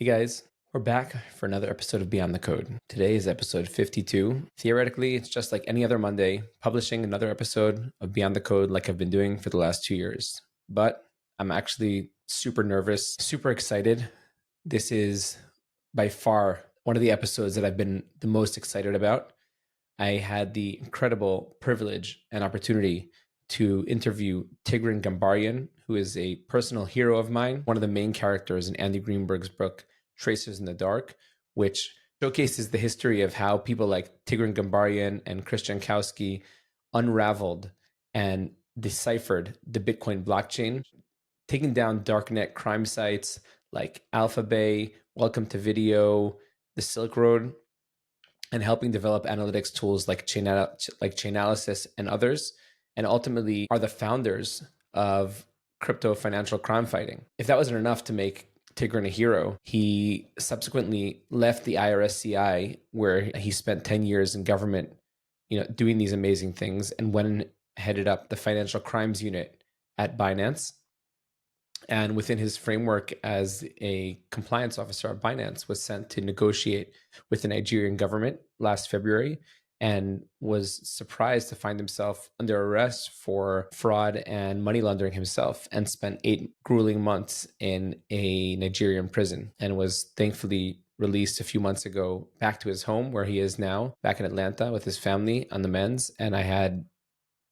Hey guys, we're back for another episode of Beyond the Code. Today is episode 52. Theoretically, it's just like any other Monday, publishing another episode of Beyond the Code like I've been doing for the last 2 years. But I'm actually super nervous, super excited. This is by far one of the episodes that I've been the most excited about. I had the incredible privilege and opportunity to interview Tigran Gambaryan, who is a personal hero of mine, one of the main characters in Andy Greenberg's book, Tracers in the Dark, which showcases the history of how people like Tigran Gambaryan and Christian Kowski unraveled and deciphered the Bitcoin blockchain, taking down darknet crime sites like Alphabay, Welcome to Video, the Silk Road, and helping develop analytics tools like Chainalysis and others, and ultimately are the founders of crypto financial crime fighting. If that wasn't enough to make Tigran a hero, he subsequently left the IRSCI, where he spent 10 years in government, doing these amazing things, and went and headed up the financial crimes unit at Binance. And within his framework as a compliance officer at Binance, was sent to negotiate with the Nigerian government last February, and was surprised to find himself under arrest for fraud and money laundering himself, and spent 8 grueling months in a Nigerian prison, and was thankfully released a few months ago back to his home, where he is now back in Atlanta with his family on the men's. And I had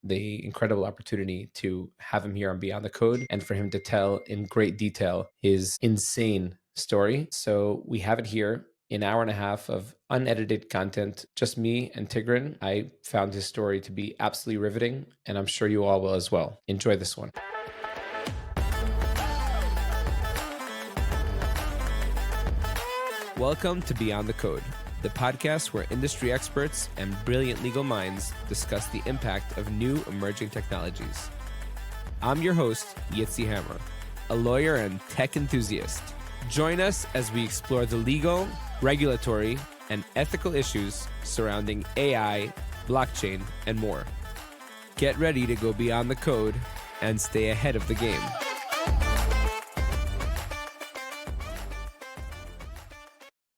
the incredible opportunity to have him here on Beyond the Code, and for him to tell in great detail his insane story. So we have it here, an hour and a half of unedited content, just me and Tigran. I found his story to be absolutely riveting, and I'm sure you all will as well. Enjoy this one. Welcome to Beyond the Code, the podcast where industry experts and brilliant legal minds discuss the impact of new emerging technologies. I'm your host, Yitzi Hammer, a lawyer and tech enthusiast. Join us as we explore the legal, regulatory, and ethical issues surrounding AI, blockchain, and more. Get ready to go beyond the code and stay ahead of the game.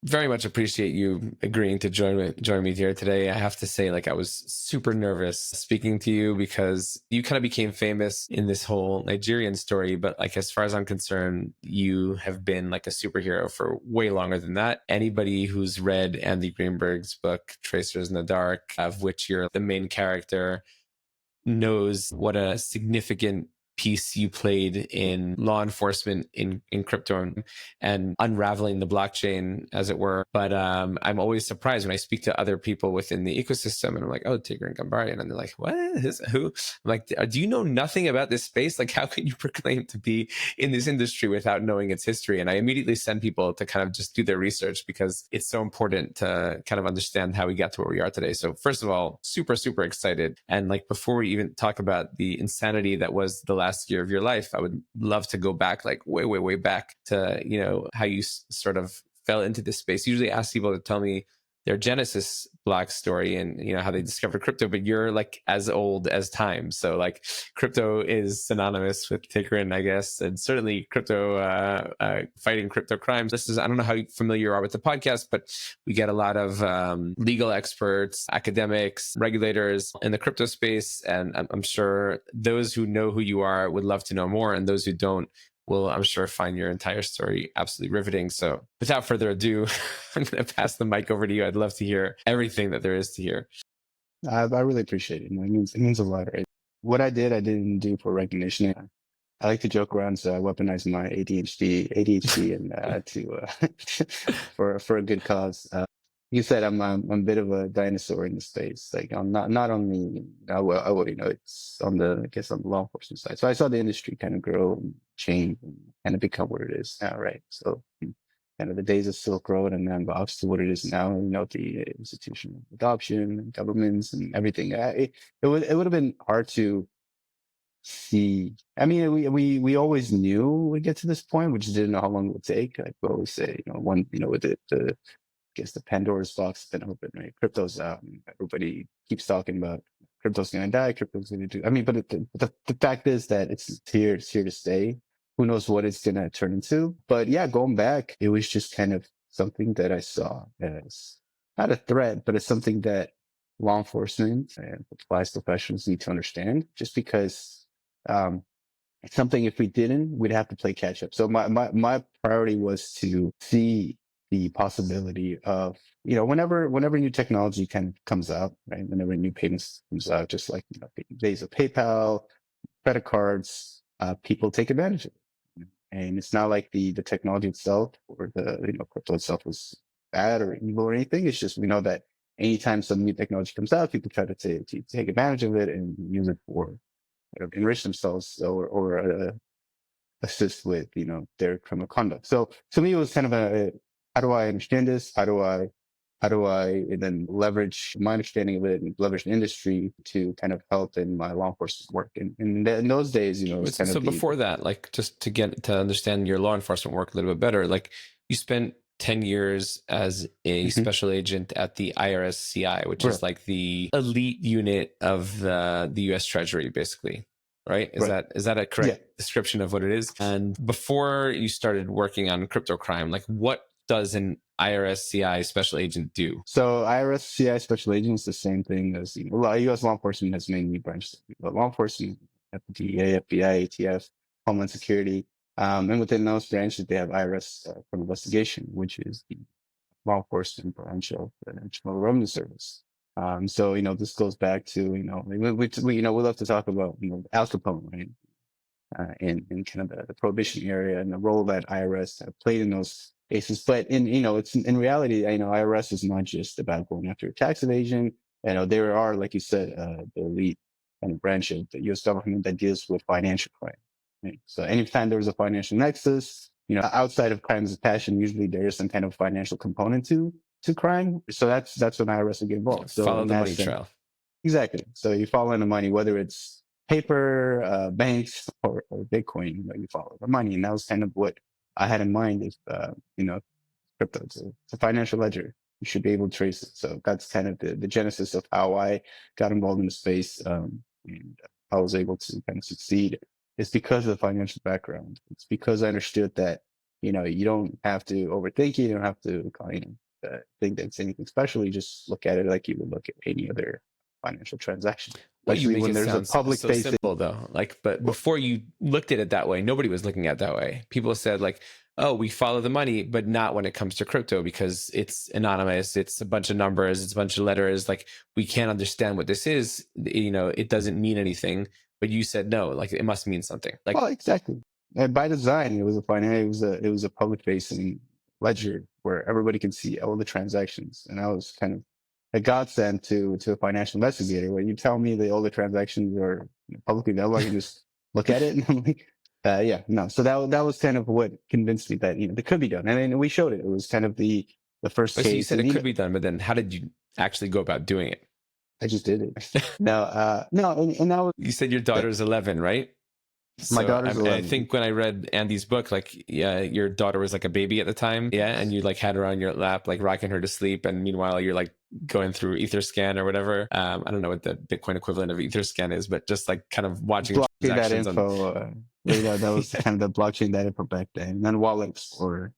Very much appreciate you agreeing to join me here today. I have to say, I was super nervous speaking to you, because you kind of became famous in this whole Nigerian story. But as far as I'm concerned, you have been like a superhero for way longer than that. Anybody who's read Andy Greenberg's book, Tracers in the Dark, of which you're the main character, knows what a significant piece you played in law enforcement in crypto and unraveling the blockchain, as it were. But I'm always surprised when I speak to other people within the ecosystem, and I'm like, oh, Tigran Gambaryan. And they're like, what? Who? I'm like, do you know nothing about this space? How can you proclaim to be in this industry without knowing its history? And I immediately send people to kind of just do their research, because it's so important to kind of understand how we got to where we are today. So first of all, super, super excited. And before we even talk about the insanity that was the last year of your life, I would love to go back way, way, way back to, how you sort of fell into this space. Usually ask people to tell me their Genesis block story and, how they discovered crypto, but you're as old as time. So crypto is synonymous with Tigran, I guess, and certainly crypto, fighting crypto crimes. I don't know how familiar you are with the podcast, but we get a lot of legal experts, academics, regulators in the crypto space. And I'm sure those who know who you are would love to know more. And those who don't will, I'm sure, find your entire story absolutely riveting. So without further ado, I'm going to pass the mic over to you. I'd love to hear everything that there is to hear. I really appreciate it. It means a lot, right? What I didn't do for recognition. I like to joke around, so I weaponized my ADHD and for a good cause. You said I'm a bit of a dinosaur in the space. I'm not only I already know it's on the law enforcement side. So I saw the industry kind of grow and change and kind of become what it is now, right? So kind of the days of Silk Road and then Box to what it is now. The institutional adoption, and governments, and everything. It would have been hard to see. I mean, we always knew we'd get to this point. We just didn't know how long it would take. Like we always say, with the the Pandora's box has been open, right? Crypto's everybody keeps talking about crypto's gonna die, crypto's gonna do. I mean, but the fact is that it's here to stay. who knows what it's going to turn into. But yeah, going back, it was just kind of something that I saw as not a threat, but it's something that law enforcement and police professionals need to understand, just because, it's something if we didn't, we'd have to play catch up. So my priority was to see the possibility of, whenever new technology kind of comes out, right? Whenever new payments comes out, just like, days of PayPal, credit cards, people take advantage of it. And it's not like the technology itself or the, crypto itself was bad or evil or anything. It's just, we know that anytime some new technology comes out, people try to take advantage of it and use it for enrich themselves or assist with, their criminal conduct. So to me, it was kind of how do I understand this? How do I then leverage my understanding of it and leverage the industry to kind of help in my law enforcement work? And in those days, it was kind So of before that, like just to get to understand your law enforcement work a little bit better, like you spent 10 years as a special agent at the IRSCI, which is like the elite unit of the US Treasury, basically. Right? Is that a correct description of what it is? And before you started working on crypto crime, like what does an IRSCI special agent do? So IRSCI special agent is the same thing as, U.S. law enforcement has many branches. Law enforcement, DEA, FBI, ATF, Homeland Security. And within those branches, they have IRS for investigation, which is the law enforcement branch of the National Revenue Service. So, this goes back to, we love to talk about, Al Capone, right? In kind of the prohibition area and the role that IRS played in those cases. But it's in reality, IRS is not just about going after tax evasion. There are, like you said, the elite kind of branch of the U.S. government that deals with financial crime. Right? So anytime there's a financial nexus, outside of crimes of passion, usually there is some kind of financial component to crime. So that's when IRS will get involved. So follow the money trail. Exactly. So you follow the money, whether it's paper, banks, or Bitcoin, you follow the money. And that was kind of what I had in mind is, crypto. It's a financial ledger. You should be able to trace it. So that's kind of the genesis of how I got involved in the space. And I was able to kind of succeed. It's because of the financial background. It's because I understood that, you don't have to overthink it. You don't have to, think that it's anything special. You just look at it like you would look at any other financial transaction. Well, you make when it there's sound a public so facing, simple though. Like, but before you looked at it that way, nobody was looking at it that way. People said like, oh, we follow the money, but not when it comes to crypto because it's anonymous. It's a bunch of numbers. It's a bunch of letters. Like we can't understand what this is. It doesn't mean anything. But you said no, like it must mean something. Like, well, exactly. And by design, it was a public facing ledger where everybody can see all the transactions. And I was kind of a godsend to a financial investigator. When you tell me that all the transactions are publicly available, I can just look at it and I'm like, no. So that was kind of what convinced me that, it could be done. And then we showed it. It was kind of the first but case. so you said it could be done, but then how did you actually go about doing it? I just did it. No, and that was. You said your daughter's 11, right? My daughter's 11. I think when I read Andy's book, like, yeah, your daughter was like a baby at the time. Yeah. And you like had her on your lap, like rocking her to sleep. And meanwhile, you're like going through Etherscan or whatever. I don't know what the Bitcoin equivalent of Etherscan is, but just like kind of watching that info. That was kind of the blockchain that info back then. And then Wallet Explorer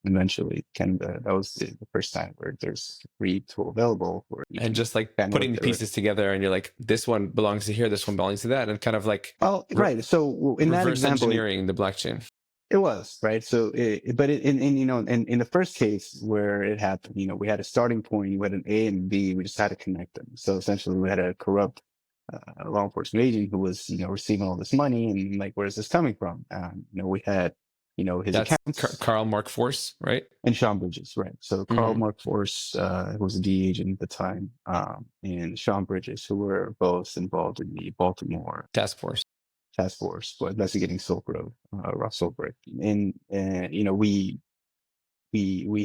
eventually that was the first time where there's a free tool available for and just like putting the pieces together and you're like, this one belongs to here, this one belongs to that, and kind of like right. So in that example, engineering the blockchain. It was right. So in the first case where it happened, we had a starting point, we had an A and B, we just had to connect them. So essentially we had a corrupt law enforcement agent who was receiving all this money and like, where's this coming from? We had his accounts. Carl Mark Force, right? And Sean Bridges, right? So Carl Mark Force was a DEA agent at the time, and Sean Bridges, who were both involved in the Baltimore task force, but investigating Silk Road, Russell Brick, and we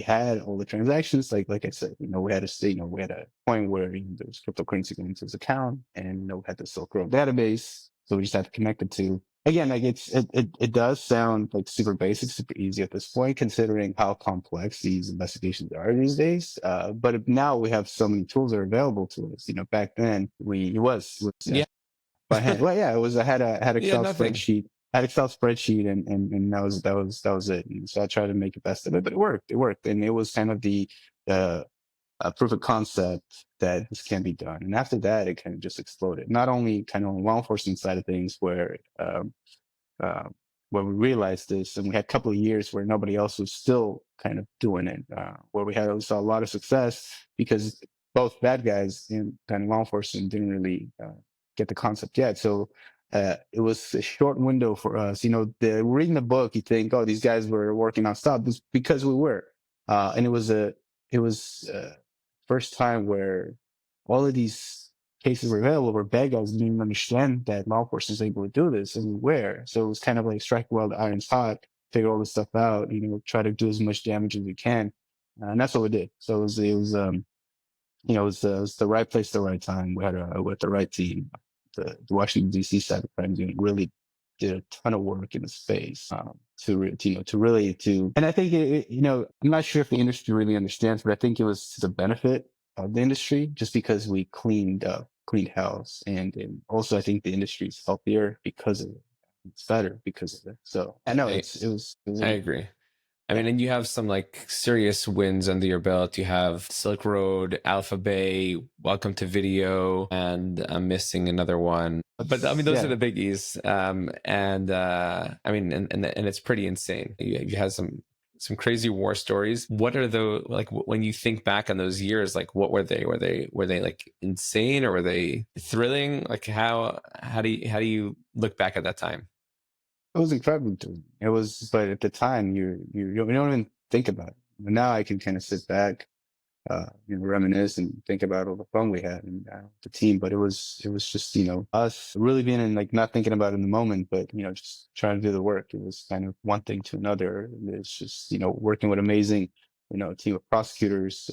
had all the transactions, like I said, we had we had a point where there was cryptocurrency going into his account, and we had the Silk Road database, so we just had to connect the two. Again, like it does sound like super basic, super easy at this point, considering how complex these investigations are these days. But now we have so many tools that are available to us. Back then it was yeah. by hand. Well, yeah, it was. I had Excel spreadsheet. had Excel spreadsheet, and that was it. And so I tried to make the best of it, but it worked, and it was kind of the proof of concept that this can be done. And after that, it kind of just exploded. Not only kind of on the law enforcement side of things, uh, where we realized this, and we had a couple of years where nobody else was still kind of doing it, where we saw a lot of success because both bad guys and kind of law enforcement didn't really get the concept yet. So it was a short window for us. Reading the book, you think, oh, these guys were working nonstop. It's because we were, and it was first time where all of these cases were available where bad guys didn't even understand that law enforcement is able to do this and where. So it was kind of like strike while the iron's hot, figure all this stuff out, try to do as much damage as we can. And that's what we did. So it was the right place, the right time. We had with the right team. The Washington D.C. side of crime unit really did a ton of work in the space and I think I'm not sure if the industry really understands, but I think it was to the benefit of the industry just because we cleaned house, and also I think the industry is healthier because of it. It's better because of it. So I know I, it was I agree. I yeah. mean, and you have some like serious wins under your belt. You have Silk Road, Alpha Bay, Welcome to Video, and I'm missing another one. But I mean, those are Yeah. the biggies. And I mean, and it's pretty insane. You had some crazy war stories. What are the like when you think back on those years? Like, what were they? Were they like insane or were they thrilling? Like, how do you look back at that time? It was incredible to me. It was, but at the time, you don't even think about it. Now I can kind of sit back, reminisce and think about all the fun we had and the team. But it was just, us really being in like not thinking about it in the moment, but just trying to do the work. It was kind of one thing to another. It's just, working with amazing, team of prosecutors,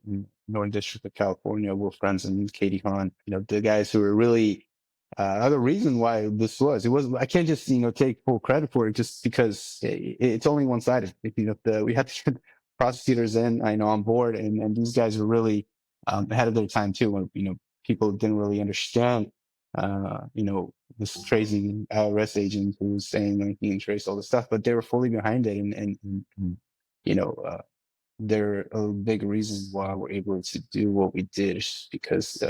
in Northern District of California, Will Friends and Katie Hahn, the guys who were really the reason why I can't just, take full credit for it just because it's only one sided. We had to get prosecutors in, I know, on board, and these guys were really, ahead of their time too, when, people didn't really understand, this crazy IRS agent who was saying like, he can trace all this stuff, but they were fully behind it. And you know, uh, they're a big reason why we're able to do what we did is because,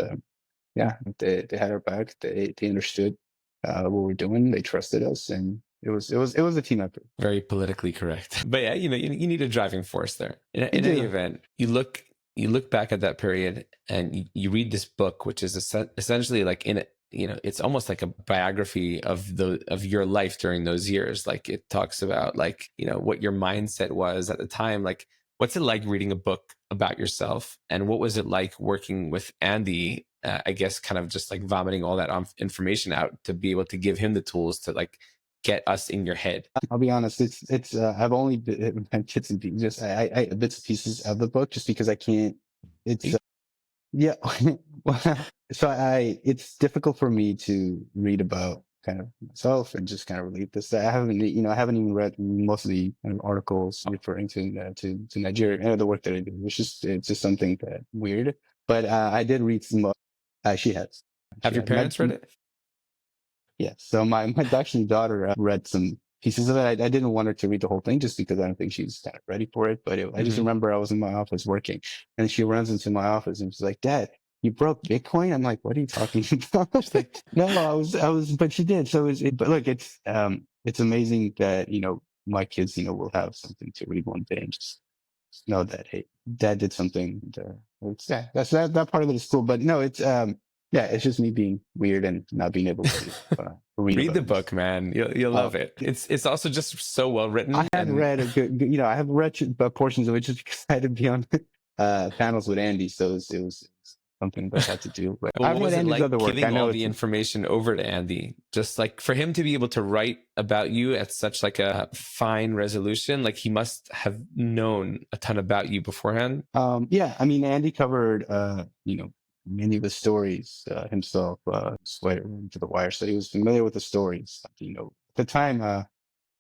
yeah, they had our back. They understood what we're doing. They trusted us, and it was a team effort. Very politically correct. But yeah, you need a driving force there. You In any do. event, you look back at that period and you read this book, which is essentially like in it, it's almost like a biography of your life during those years. Like it talks about like, what your mindset was at the time. Like, what's it like reading a book about yourself? And what was it like working with Andy? I guess kind of just like vomiting all that information out to be able to give him the tools to like get us in your head. I'll be honest. It's. I've only had bits and pieces, just bits and pieces of the book, just because I can't. It's yeah. Well, so it's difficult for me to read about kind of myself and just kind of relate this. I haven't even read most of the kind of articles referring to Nigeria and the work that I do. It's just something that weird. But I did read some. She has. Have She your has. parents read it? Yeah. So my actually daughter read some pieces of it. I didn't want her to read the whole thing just because I don't think she's kind of ready for it. But I just Hmm. remember I was in my office working, and she runs into my office and she's like, "Dad, you broke Bitcoin?" I'm like, "What are you talking about?" She's like, "No, I was," but she did. So but look, it's amazing that my kids will have something to read one day and just know that, hey, Dad did something. And, yeah, that part of it is cool. But no, yeah, it's just me being weird and not being able to read Read the about it. book, man. You'll love it. It's also just so well I written. had And read a I have read portions of it just because I had to be on panels with Andy, so it was something that I had to do. But well, I've what read was it Andy's like other work. I giving all know the it's information over to Andy? Just like for him to be able to write about you at such like a fine resolution, like he must have known a ton about you beforehand. yeah. I mean, Andy covered many of the stories himself, Slayer to the Wire, so he was familiar with the stories. At the time.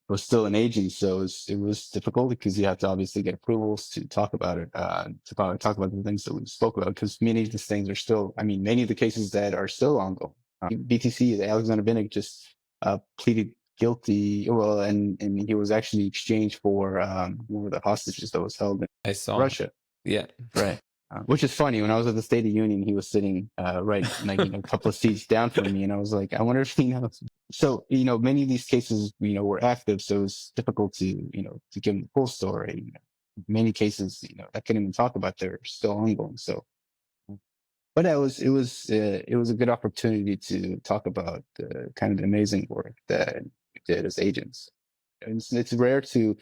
Was still an agent, so it was difficult because you have to obviously get approvals to talk about it, talk about the things that we spoke about. Because many of these things are still, I mean, many of the cases that are still ongoing. BTC, Alexander Binnick just pleaded guilty. Well, and he was actually exchanged for one of the hostages that was held in I saw. Russia. Yeah. Right. Which is funny. When I was at the State of Union, he was sitting right, like, a couple of seats down from me, and I was like, I wonder if he knows. So, many of these cases, were active, so it's difficult to, to give them the full story. Many cases, I couldn't even talk about. They're still ongoing. So, but it was a good opportunity to talk about the kind of the amazing work that we did as agents. It's rare to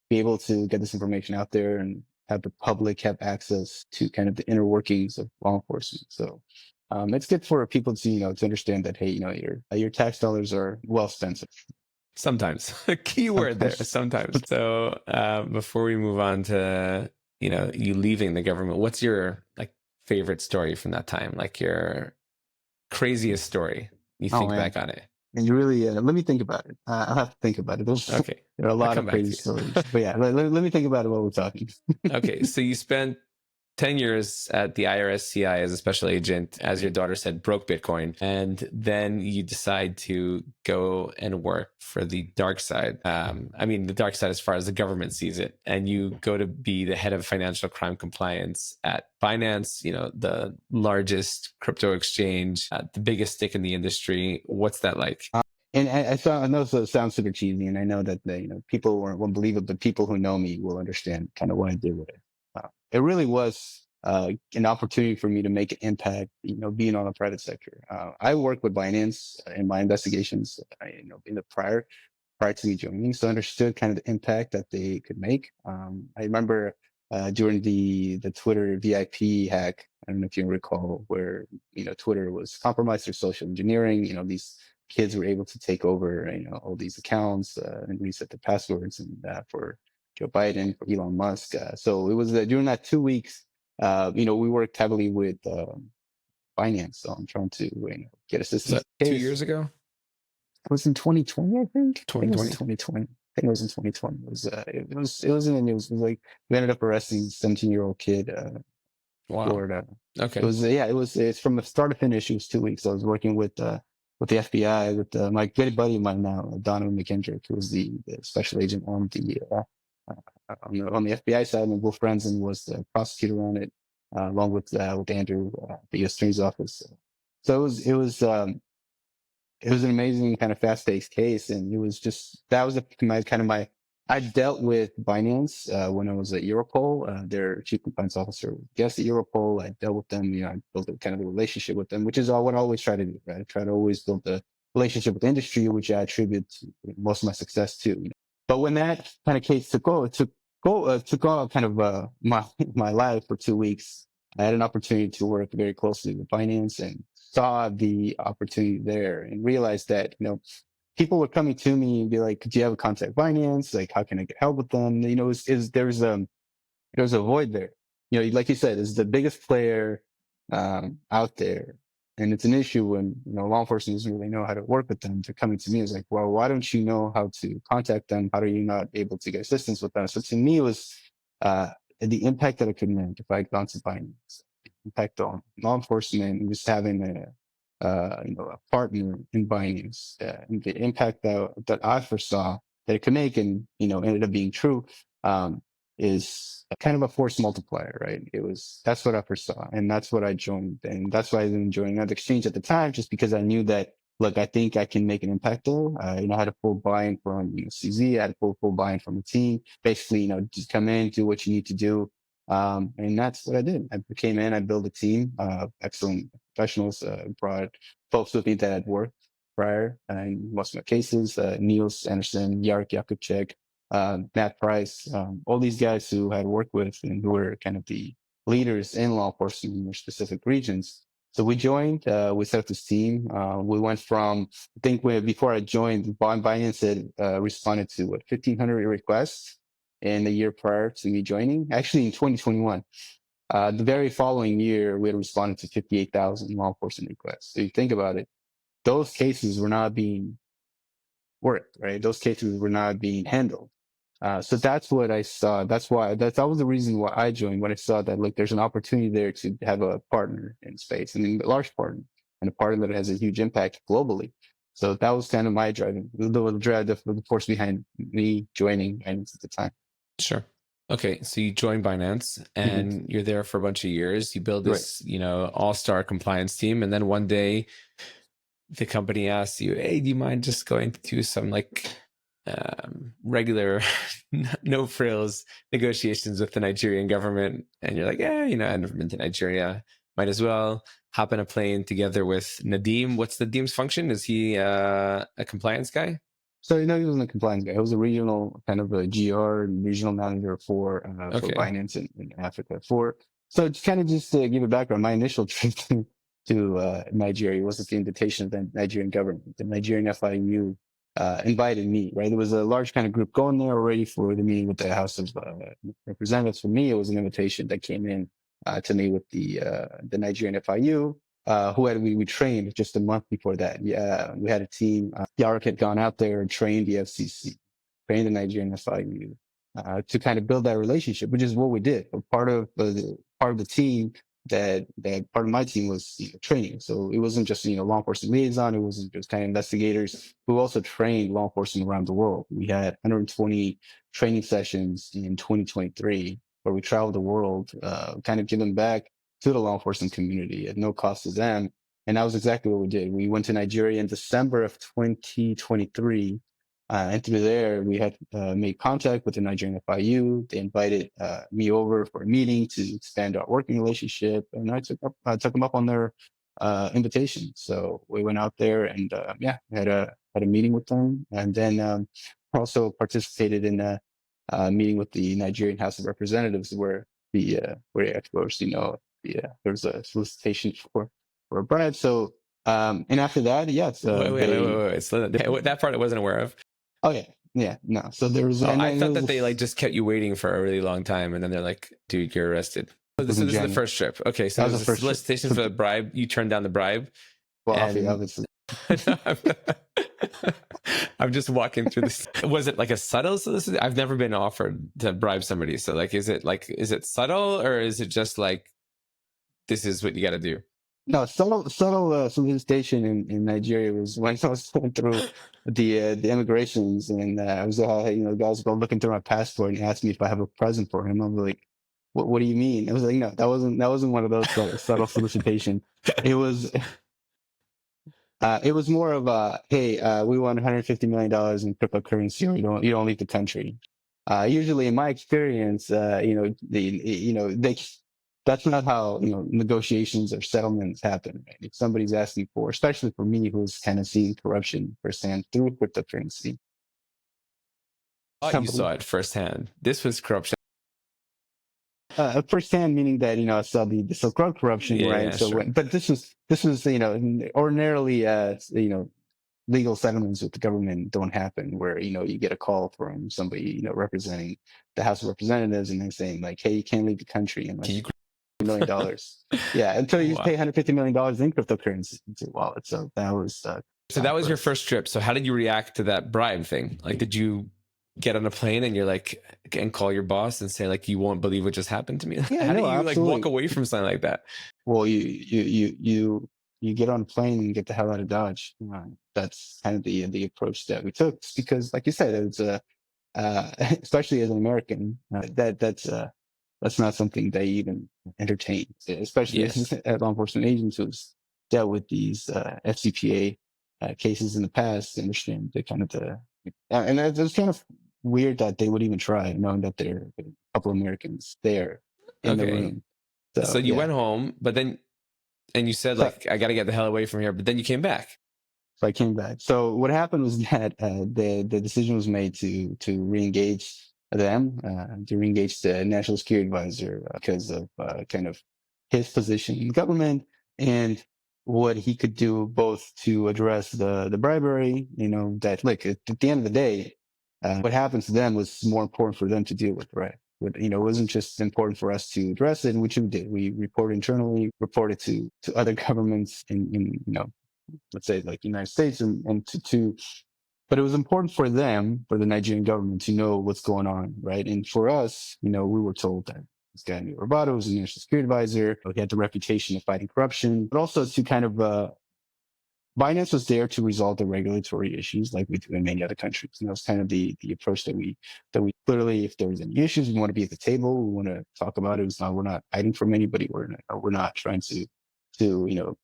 be able to get this information out there and have the public have access to kind of the inner workings of law enforcement. So it's good for people to to understand that, hey, your tax dollars are well spent. Sometimes. A key word there, sometimes. So before we move on to, you leaving the government, what's your like favorite story from that time? Like your craziest story you Oh think man. back on it? And you really, let me think about it. I'll have to think about it. Okay. There are a I'll lot come of back crazy to you. stories, but yeah, let me think about it while we're talking. Okay. So you spent 10 years at the IRSCI as a special agent, as your daughter said, broke Bitcoin. And then you decide to go and work for the dark side. I mean, the dark side as far as the government sees it. And you go to be the head of financial crime compliance at Binance, the largest crypto exchange, the biggest stick in the industry. What's that like? And I know it sounds super cheesy, and I know that people won't believe it, but people who know me will understand kind of what I did with it. It really was an opportunity for me to make an impact, being on the private sector. I worked with Binance in my investigations, in the prior to me joining, so I understood kind of the impact that they could make. I remember during the Twitter VIP hack, I don't know if you recall, where Twitter was compromised through social engineering. These kids were able to take over all these accounts and reset the passwords, and for Joe Biden, for Elon Musk. So it was during that 2 weeks. We worked heavily with Binance on trying to get Was assistance. that 2 years ago? It was in 2020, I think. I think it was in 2020? 2020. I think it was in 2020. It was in the news. It was like we ended up arresting a 17-year-old kid, Wow. Florida. It Okay. was yeah. It's from the start to finish. It was 2 weeks. I was working with the FBI with my good buddy of mine now, Donovan McKendrick, who was the special agent on the FBI side, and Wolf Renzen was the prosecutor on it, along with Andrew, the U.S. Attorney's Office. So it was an amazing kind of fast-paced case, and it was just that was my I dealt with Binance when I was at Europol. Their chief compliance officer was guest at Europol. I dealt with them. I built a kind of a relationship with them, which is all what I always try to do. Right, I try to always build a relationship with the industry, which I attribute to most of my success to. But when that kind of case took on kind of my life for 2 weeks, I had an opportunity to work very closely with Binance and saw the opportunity there and realized that, people were coming to me and be like, could you have a contact Binance? Like, how can I get help with them? There's a void there. Like you said, it's the biggest player, out there. And it's an issue when, law enforcement doesn't really know how to work with them. They're coming to me. It's like, well, why don't you know how to contact them? How are you not able to get assistance with them? So to me, it was, the impact that it could make if I had gone to Binance, impact on law enforcement and just having a partner in Binance, and the impact that I foresaw that it could make and, ended up being true, is a kind of a force multiplier, right? That's what I foresaw, and that's what I joined. And that's why I didn't join another exchange at the time, just because I knew that, look, I think I can make an impact there. I had a full buy-in from, CZ. I had a full buy-in from the team. Basically, just come in, do what you need to do. And that's what I did. I came in, I built a team, excellent professionals, brought folks with me that had worked prior in most of my cases, Niels Anderson, Yark Yakubchek, Matt Price, all these guys who had worked with and who were kind of the leaders in law enforcement in their specific regions. So we joined, we set up this team. We went from, I think before I joined, Binance had responded to 1,500 requests in the year prior to me joining, actually in 2021. The very following year, we had responded to 58,000 law enforcement requests. So you think about it, those cases were not being worked, right? Those cases were not being handled. So that's what I saw. That was the reason why I joined, when I saw that, look, there's an opportunity there to have a partner in space, and a large partner, and a partner that has a huge impact globally. So that was kind of my driving, the force behind me joining Binance at the time. Sure. Okay, so you join Binance and you're there for a bunch of years. You build Right. this, all-star compliance team, and then one day the company asks you, "Hey, do you mind just going to do some regular, no frills negotiations with the Nigerian government?" And you're like, "Yeah, I've never been to Nigeria. Might as well hop in a plane together with Nadeem." What's Nadeem's function? Is he a compliance guy? So, he wasn't a compliance guy. He was a regional kind of a GR regional manager for Okay. Binance in Africa. So to kind of just give a background, my initial trip to Nigeria was at the invitation of the Nigerian government. The Nigerian FIU invited me, right? There was a large kind of group going there already for the meeting with the House of Representatives. For me, it was an invitation that came in to meet with the Nigerian FIU. We trained just a month before that. Yeah, we had a team. Yarrick had gone out there and trained the FCC, trained the Nigerian FIU, to kind of build that relationship, which is what we did. Part of the team that part of my team was training. So it wasn't just law enforcement liaison. It wasn't just kind of investigators who also trained law enforcement around the world. We had 120 training sessions in 2023 where we traveled the world, kind of giving back to the law enforcement community at no cost to them. And that was exactly what we did. We went to Nigeria in December of 2023. And through there, we had made contact with the Nigerian FIU. They invited me over for a meeting to expand our working relationship. And I took them up on their invitation. So we went out there and we had a meeting with them. And then also participated in a meeting with the Nigerian House of Representatives where of course, there's a solicitation for a bribe. So, and after that, Wait. So that part I wasn't aware of. Oh yeah, no. So there was. I thought that they just kept you waiting for a really long time, and then they're like, "Dude, you're arrested." So this is the first trip. Okay, so there was a solicitation for the bribe. You turned down the bribe. Well, obviously. I'm just walking through this. Was it like a subtle solicitation? I've never been offered to bribe somebody. So is it subtle, or is it just like, this is what you got to do? No, subtle solicitation in Nigeria was when I was going through the immigrations, and I was the guys go looking through my passport and asked me if I have a present for him. I'm like, what do you mean? I was like, no, that wasn't one of those subtle solicitation. It was more of a, hey, we want $150 million in cryptocurrency, or you don't leave the country. Usually, in my experience, that's not how negotiations or settlements happen. Right? If somebody's asking for, especially for me, who's kind of seeing corruption firsthand through cryptocurrency. You saw it firsthand. This was corruption. Firsthand, meaning that I saw the Silk Road corruption, right? Yeah, So, sure. But this was ordinarily legal settlements with the government don't happen where you get a call from somebody representing the House of Representatives and they're saying like, hey, you can't leave the country unless you $1 million. Yeah, until you pay $150 million in cryptocurrency into your wallet. So that was that was your first trip. So how did you react to that bribe thing? Like, did you get on a plane and you're like, and call your boss and say like, you won't believe what just happened to me? Yeah, how do you like walk away from something like that? Well, you get on a plane and get the hell out of Dodge. That's kind of the approach that we took, because like you said, it's especially as an American, that's not something they even entertain, especially as law enforcement agents who's dealt with these FCPA cases in the past. I understand they kind of and it's kind of weird that they would even try, knowing that there are a couple of Americans there in the room. So you went home, but then, and you said like, I got to get the hell away from here, but then you came back. So I came back. So what happened was that the decision was made to reengage them, to reengage the National Security Advisor because of kind of his position in government and what he could do both to address the bribery. That look at the end of the day, what happens to them was more important for them to deal with, right? It wasn't just important for us to address it, which we did. We reported internally, reported to other governments in let's say like the United States and but it was important for them, for the Nigerian government, to know what's going on, right? And for us, we were told that this guy named Roboto was a national security advisor. He had the reputation of fighting corruption, but also to kind of Binance was there to resolve the regulatory issues like we do in many other countries. And that was kind of the approach that we clearly, if there was any issues, we want to be at the table. We want to talk about it. It's not, we're not hiding from anybody. We're not trying to,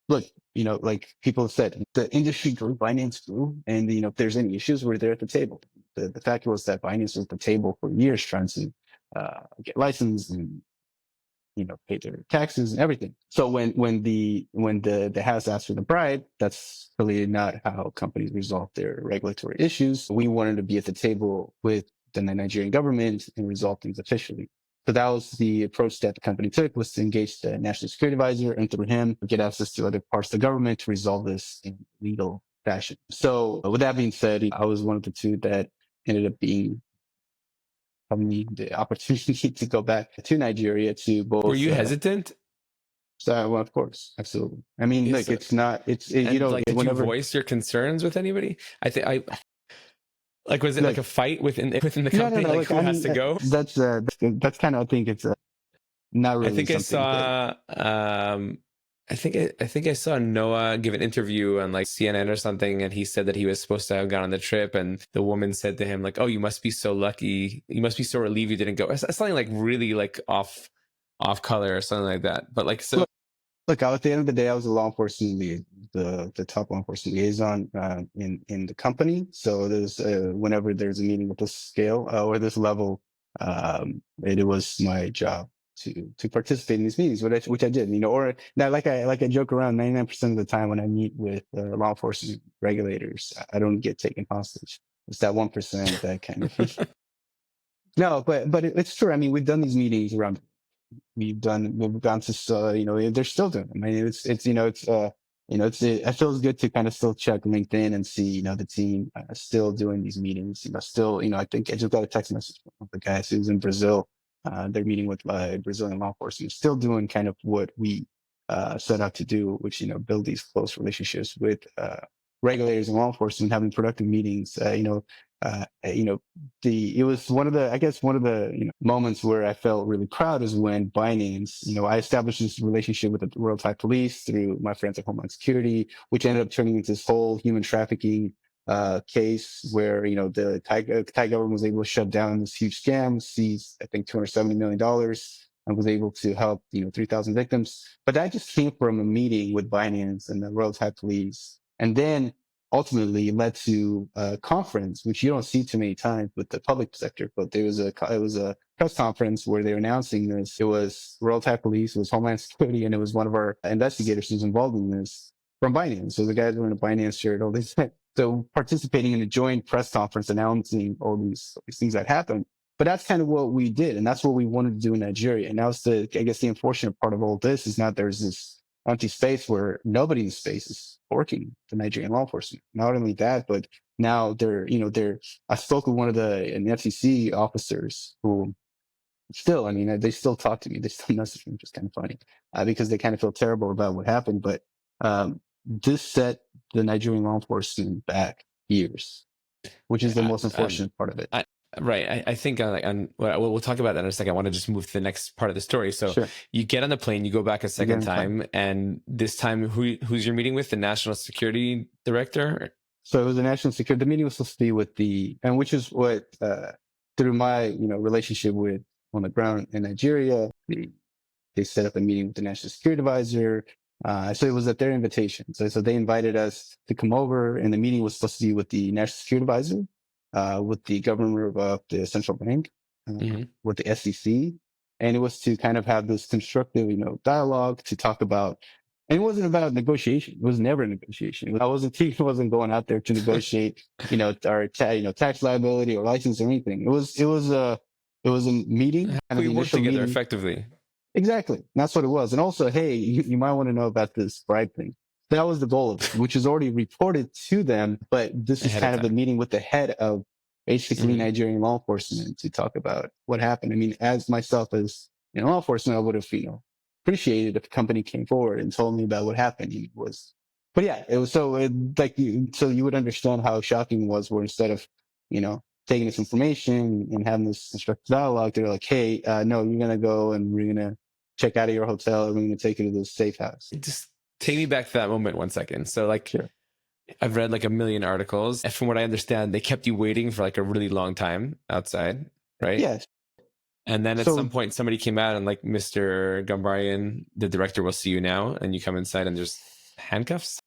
look, like people have said, the industry grew, Binance grew. And, if there's any issues, we're there at the table. The fact was that Binance was at the table for years trying to, get licensed and, pay their taxes and everything. So when the House asked for the bribe, that's really not how companies resolve their regulatory issues. We wanted to be at the table with the Nigerian government and resolve things officially. So that was the approach that the company took, was to engage the national security advisor and through him get access to other parts of the government to resolve this in legal fashion. So with that being said, I was one of the two that ended up being me the opportunity to go back to Nigeria to both. Were you hesitant? So, well, of course, absolutely. I mean, look, it's not. It's did you voice your concerns with anybody? Was it like a fight within the company? No. Like, who has to go? That's kind of. I think it's not really. I think I saw. I think I saw Noah give an interview on like CNN or something, and he said that he was supposed to have gone on the trip, and the woman said to him like, "Oh, you must be so lucky. You must be so relieved you didn't go." Something like really like off color or something like that. But like so. Look, at the end of the day, I was a law enforcement lead, the top law enforcement liaison in the company. So there's whenever there's a meeting with this scale or this level, it was my job to participate in these meetings, which I did. Or now, like I joke around, 99% of the time when I meet with law enforcement regulators, I don't get taken hostage. It's that 1% that kind of. No, but it's true. I mean, we've done these meetings around. We've gone to, they're still doing them. I mean, it feels good to kind of still check LinkedIn and see, the team still doing these meetings, still, I think I just got a text message from the guys who's in Brazil. They're meeting with Brazilian law enforcement, still doing kind of what we set out to do, which, build these close relationships with regulators and law enforcement, having productive meetings, it was one of the moments where I felt really proud is when Binance, I established this relationship with the Royal Thai Police through my friends at Homeland Security, which ended up turning into this whole human trafficking case where the Thai government was able to shut down this huge scam, seize I think $270 million, and was able to help 3,000 victims. But that just came from a meeting with Binance and the Royal Thai Police, and then ultimately led to a conference, which you don't see too many times with the public sector. But it was a press conference where they were announcing this. It was Royal Thai Police, it was Homeland Security, and it was one of our investigators who's involved in this from Binance. So the guys were in a Binance shirt, all this. So participating in a joint press conference announcing all these things that happened. But that's kind of what we did, and that's what we wanted to do in Nigeria. And now the unfortunate part of all this is now there's this empty space where nobody in the space is working the Nigerian law enforcement. Not only that, but now I spoke with one of the FCC officers who still, they still talk to me. They still message me, which is kind of funny, because they kind of feel terrible about what happened. But, this set the Nigerian law enforcement back years, which is the most unfortunate part of it. Right. I think we'll talk about that in a second. I want to just move to the next part of the story. So sure. You get on the plane, you go back a second time, and this time who's you're meeting with? The National Security Director? So it was the National Security. The meeting was supposed to be with which is what, through my, relationship with on the ground in Nigeria, they set up a meeting with the National Security Advisor. So it was at their invitation. So they invited us to come over, and the meeting was supposed to be with the National Security Advisor, with the governor of the central bank, with the SEC. And it was to kind of have this constructive, dialogue to talk about, and it wasn't about negotiation. It was never a negotiation. It wasn't going out there to negotiate, our tax liability or license or anything. It was a meeting. We worked together effectively. Exactly. That's what it was. And also, hey, you might want to know about this bribe thing. That was the goal of it, which is already reported to them. But this is kind of the meeting with the head of basically Nigerian law enforcement to talk about what happened. As myself as law enforcement, I would have, appreciated if the company came forward and told me about what happened. It was so you would understand how shocking it was, where instead of, taking this information and having this constructive dialogue, they're like, hey, no, you're going to go and we're going to check out of your hotel and we're going to take you to this safe house. Just take me back to that moment 1 second. So sure. I've read like a million articles. And from what I understand, they kept you waiting for like a really long time outside, right? Yes. And then at some So point, somebody came out and like, Mr. Gambaryan, the director will see you now. And you come inside and there's handcuffs.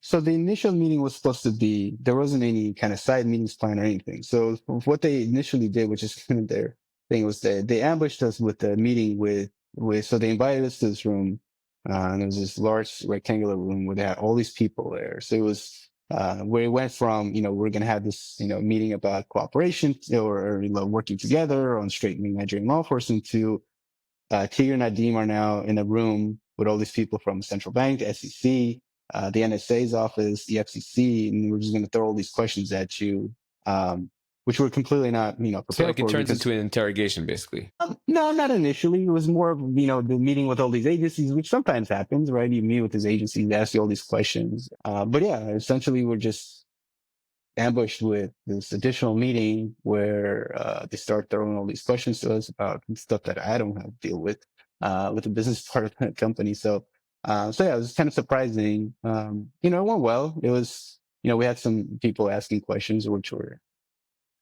So the initial meeting was supposed to be, there wasn't any kind of side meetings planned or anything. So what they initially did, which is kind of their thing, was that they ambushed us with the meeting so they invited us to this room. And it was this large rectangular room where they had all these people there. So it was, where it went from, we're going to have this, meeting about cooperation or working together on straightening Nigerian law enforcement to, Tigran and Nadim are now in a room with all these people from the central bank, the SEC, the NSA's office, the FCC, and we're just going to throw all these questions at you, which we're completely not, So prepared like it for. turns Because into an interrogation, basically. no, not initially. It was more of, the meeting with all these agencies, which sometimes happens, right? You meet with these agencies, they ask you all these questions. But yeah, essentially we're just ambushed with this additional meeting where they start throwing all these questions to us about stuff that I don't have to deal with the business part of the company. So yeah, it was kind of surprising. It went well. It was, we had some people asking questions which were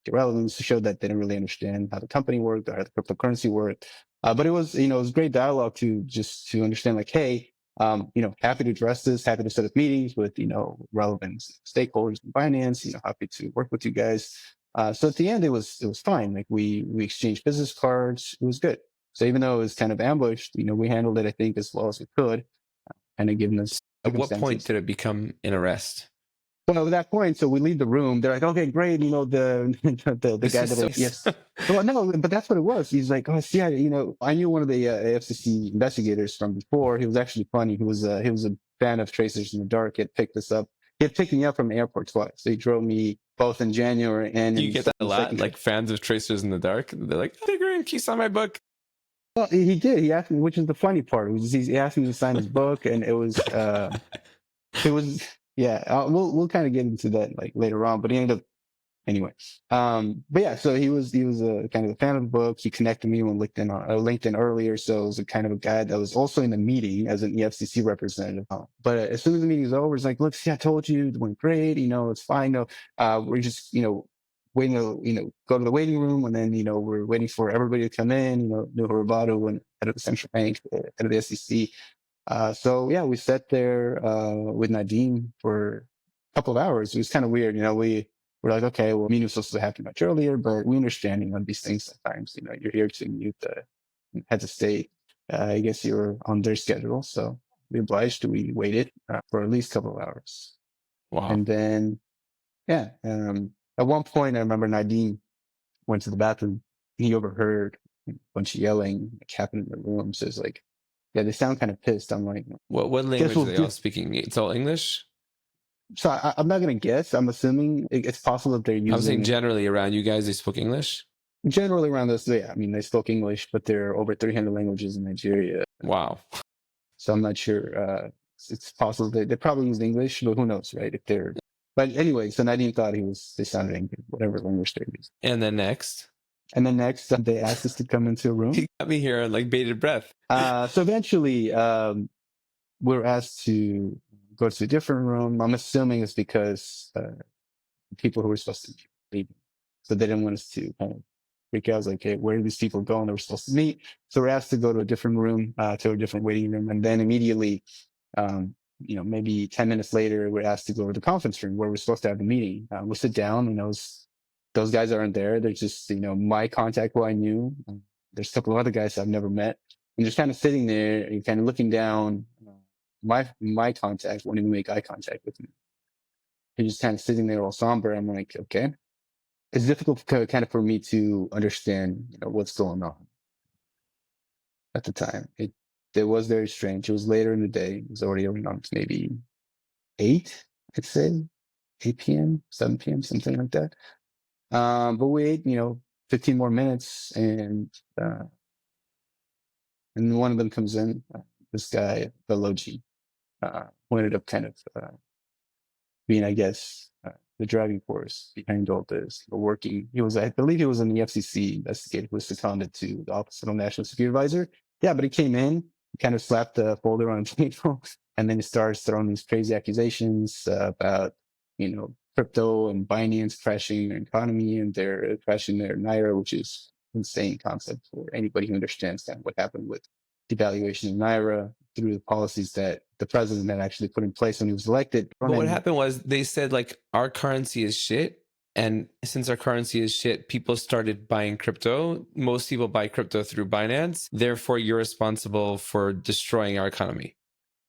irrelevant to show that they didn't really understand how the company worked or how the cryptocurrency worked. But it was great dialogue to understand like, hey, happy to address this, happy to set up meetings with, relevant stakeholders in finance, happy to work with you guys. So at the end, it was fine. Like we exchanged business cards. It was good. So even though it was kind of ambushed, we handled it, I think, as well as we could, kind of given us At what point circumstances. did it become an arrest? Well, at that point, so we leave the room. They're like, "Okay, great." The This guy is that so. yes. Well, no, but that's what it was. He's like, "Oh, see, I knew one of the FCC investigators from before. He was actually funny. He was a fan of Tracers in the Dark. He had picked us up. He had picked me up from the airport twice. So he drove me both in January and Do in you get that a the lot? second Like trip. fans of Tracers in the Dark? They're like, Tigran, can you sign my book? Well, he did. He asked me, which is the funny part. He asked me to sign his book, and it was yeah. We'll kind of get into that like later on, but he ended up anyway. But yeah, so he was a kind of a fan of the book. He connected me on LinkedIn earlier. So it was a kind of a guy that was also in the meeting as an EFCC representative. But as soon as the meeting's over, it's like, look, see, I told you it went great. It's fine. No, we're just, waiting to, go to the waiting room. And then, we're waiting for everybody to come in, New Roboto and head of the central bank, head of the SEC. So yeah, we sat there, with Nadim for a couple of hours. It was kind of weird. We're like, okay, well, meeting was supposed to happen much earlier, but we understanding on these things sometimes, you're here to meet the heads of state. I guess you're on their schedule. So we obliged. We waited for at least a couple of hours. Wow. And then, yeah, at one point, I remember Nadim went to the bathroom. He overheard a bunch of yelling like, happening in the room. So it's like, yeah, they sound kind of pissed. I'm like, What guess language are we'll they all do. speaking? It's all English? So I'm not going to guess. I'm assuming it's possible that they're I'm saying using generally around you guys, they spoke English? generally around this. Yeah, I mean, they spoke English, but there are over 300 languages in Nigeria. Wow. So I'm not sure. It's possible they probably used English, but who knows, right? If they're, but anyway, so Nadim thought they sounded English, whatever language they're using. And then next, And then next, they asked us to come into a room. he got me here on like bated breath. So eventually, we're asked to go to a different room. I'm assuming it's because people who were supposed to be leaving, so they didn't want us to kind of freak out. I was like, hey, where are these people going? They were supposed to meet. So we're asked to go to a different room, to a different waiting room. And then immediately, maybe 10 minutes later, we're asked to go to the conference room where we're supposed to have the meeting. We'll sit down, those guys aren't there. They're just, my contact who I knew. There's a couple of other guys I've never met. And just kind of sitting there and kind of looking down. My contact won't even make eye contact with me. He's just kind of sitting there all somber. I'm like, okay. It's difficult kind of for me to understand, what's going on at the time. It was very strange. It was later in the day. It was already around maybe 8, I'd say 8 p.m., 7 p.m., something like that. But we ate, 15 more minutes and one of them comes in, this guy, Beloji, who ended up kind of, being, I guess, the driving force behind all this. I believe he was an FCC investigator who was seconded to the Office of the National Security Advisor. Yeah, but he came in, kind of slapped the folder on the table, And then he starts throwing these crazy accusations about, crypto and Binance crashing their economy, and they're crashing their naira, which is insane concept for anybody who understands kind of what happened with devaluation of naira through the policies that the president had actually put in place when he was elected. But what happened was they said like our currency is shit. And since our currency is shit, people started buying crypto. Most people buy crypto through Binance. Therefore, you're responsible for destroying our economy.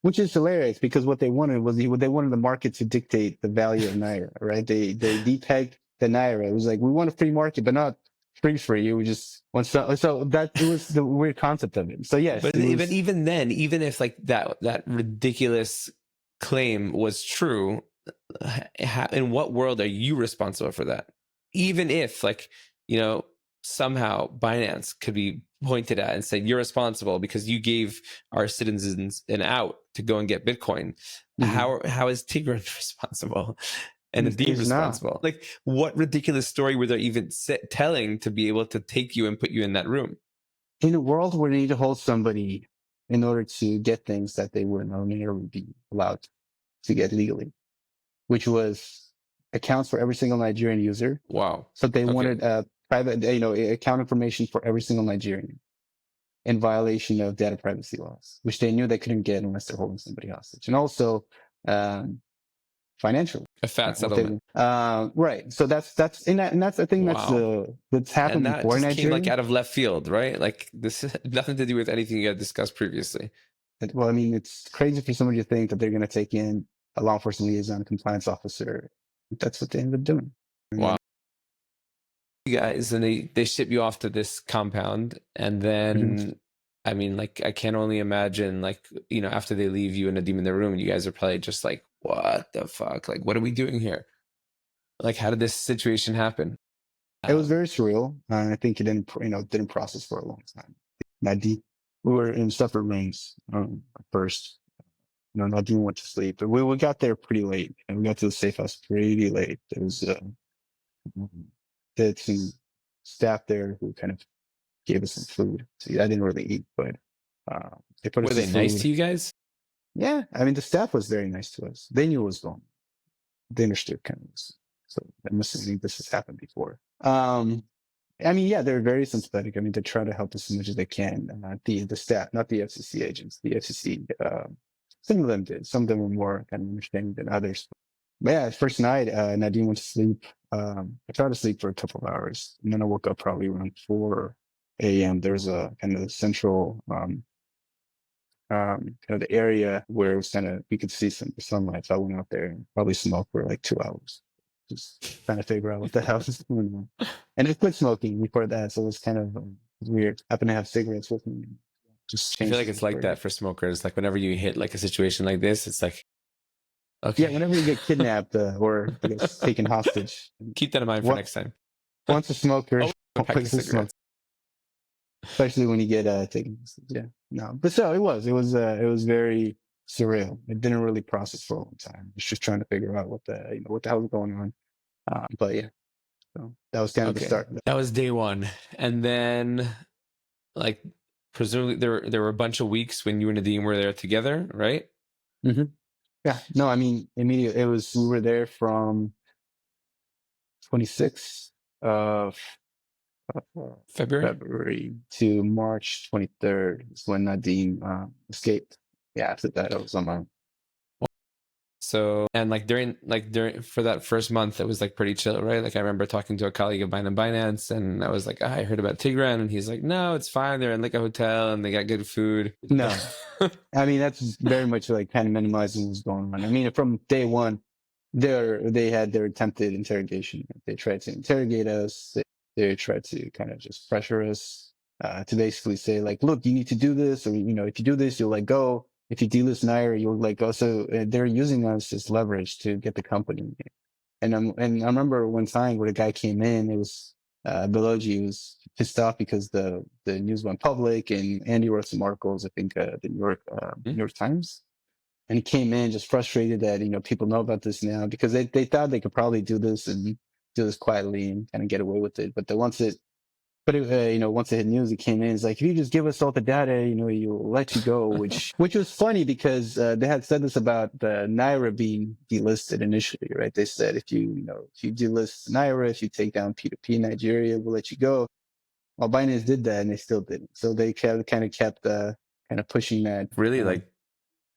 Which is hilarious because what they wanted was they wanted the market to dictate the value of naira, right? They depegged the naira. It was like, we want a free market, but not free. We just want so that it was the weird concept of it. So yes, but even then, even if like that ridiculous claim was true, in what world are you responsible for that? Even if like, somehow Binance could be pointed at and said, you're responsible because you gave our citizens an out to go and get Bitcoin. How is Tigran responsible? And Nadim responsible? Like, what ridiculous story were they even telling to be able to take you and put you in that room? In a world where they need to hold somebody in order to get things that they wouldn't ordinarily be allowed to get legally, which was accounts for every single Nigerian user. Wow. So they wanted private, account information for every single Nigerian in violation of data privacy laws, which they knew they couldn't get unless they're holding somebody hostage. And also, financial. A fat settlement. Right. So that's the thing that's happened and that before in just Nigeria. Came like out of left field, right? Like this has nothing to do with anything you had discussed previously. Well, I mean, it's crazy for somebody to think that they're going to take in a law enforcement liaison, a compliance officer. That's what they ended up doing. Wow. You guys, and they ship you off to this compound, and then I mean, like, I can only imagine, like, after they leave you and Nadim in the room, you guys are probably just like, what the fuck? Like, what are we doing here? Like, how did this situation happen? It was very surreal. I think it didn't process for a long time. Nadim, we were in separate rooms at first. Nadim went to sleep, but we got there pretty late, and we got to the safe house pretty late. There was some staff there who kind of gave us some food. So I didn't really eat, but they put us. Were they nice to you guys? Yeah, I mean, the staff was very nice to us. They knew what was going on. They understood kind of. So I'm assuming this has happened before. I mean, yeah, they're very sympathetic. I mean, they try to help us as much as they can. The staff, not the FCC agents. The FCC, some of them did. Some of them were more kind of understanding than others. But yeah, first night, Nadim went to sleep. I tried to sleep for a couple of hours, and then I woke up probably around 4 a.m. There's a kind of central, kind of the area where it was kind of, we could see some sunlight. So I went out there and probably smoked for like 2 hours. Just trying to figure out what the hell was going on. And I quit smoking before that, so it was kind of weird. I happen to have cigarettes with me. Just I feel like it's like that for smokers. Like whenever you hit like a situation like this, it's like, okay. Yeah, whenever you get kidnapped or taken hostage. Keep that in mind for next time. Once a smoker, especially when you get taken hostage. Yeah, no, but so it was very surreal. It didn't really process for a long time. It's just trying to figure out what the hell was going on. But yeah, so that was kind of the start. That was day one, and then like presumably there were a bunch of weeks when you and Nadim were there together, right? Mm-hmm. Yeah, no, I mean immediately we were there from 26th of February to March 23rd is when Nadim escaped. Yeah, after that I was on my own. So, and like during for that first month, it was like pretty chill, right? Like I remember talking to a colleague of mine on Binance, and I was like, I heard about Tigran, and he's like, no, it's fine. They're in like a hotel and they got good food. No, I mean, that's very much like kind of minimizing what's going on. I mean, from day one, they had their attempted interrogation. They tried to interrogate us. They tried to kind of just pressure us to basically say like, look, you need to do this, or if you do this, you'll let go. If you delist naira, you'll let go. So they're using us as leverage to get the company. And I remember one time where the guy came in, it was Beloji was pissed off because the news went public, and Andy wrote some articles, I think the New York Times. And he came in just frustrated that, people know about this now, because they thought they could probably do this quietly and kind of get away with it. But once it But once it hit news, it came in. It's like, if you just give us all the data, you'll let you go. Which was funny because they had said this about the Naira being delisted initially, right? They said if you delist Naira, if you take down P2P in Nigeria, we'll let you go. Well, Binance did that, and they still didn't. So they kind of kept kind of pushing that. Really, like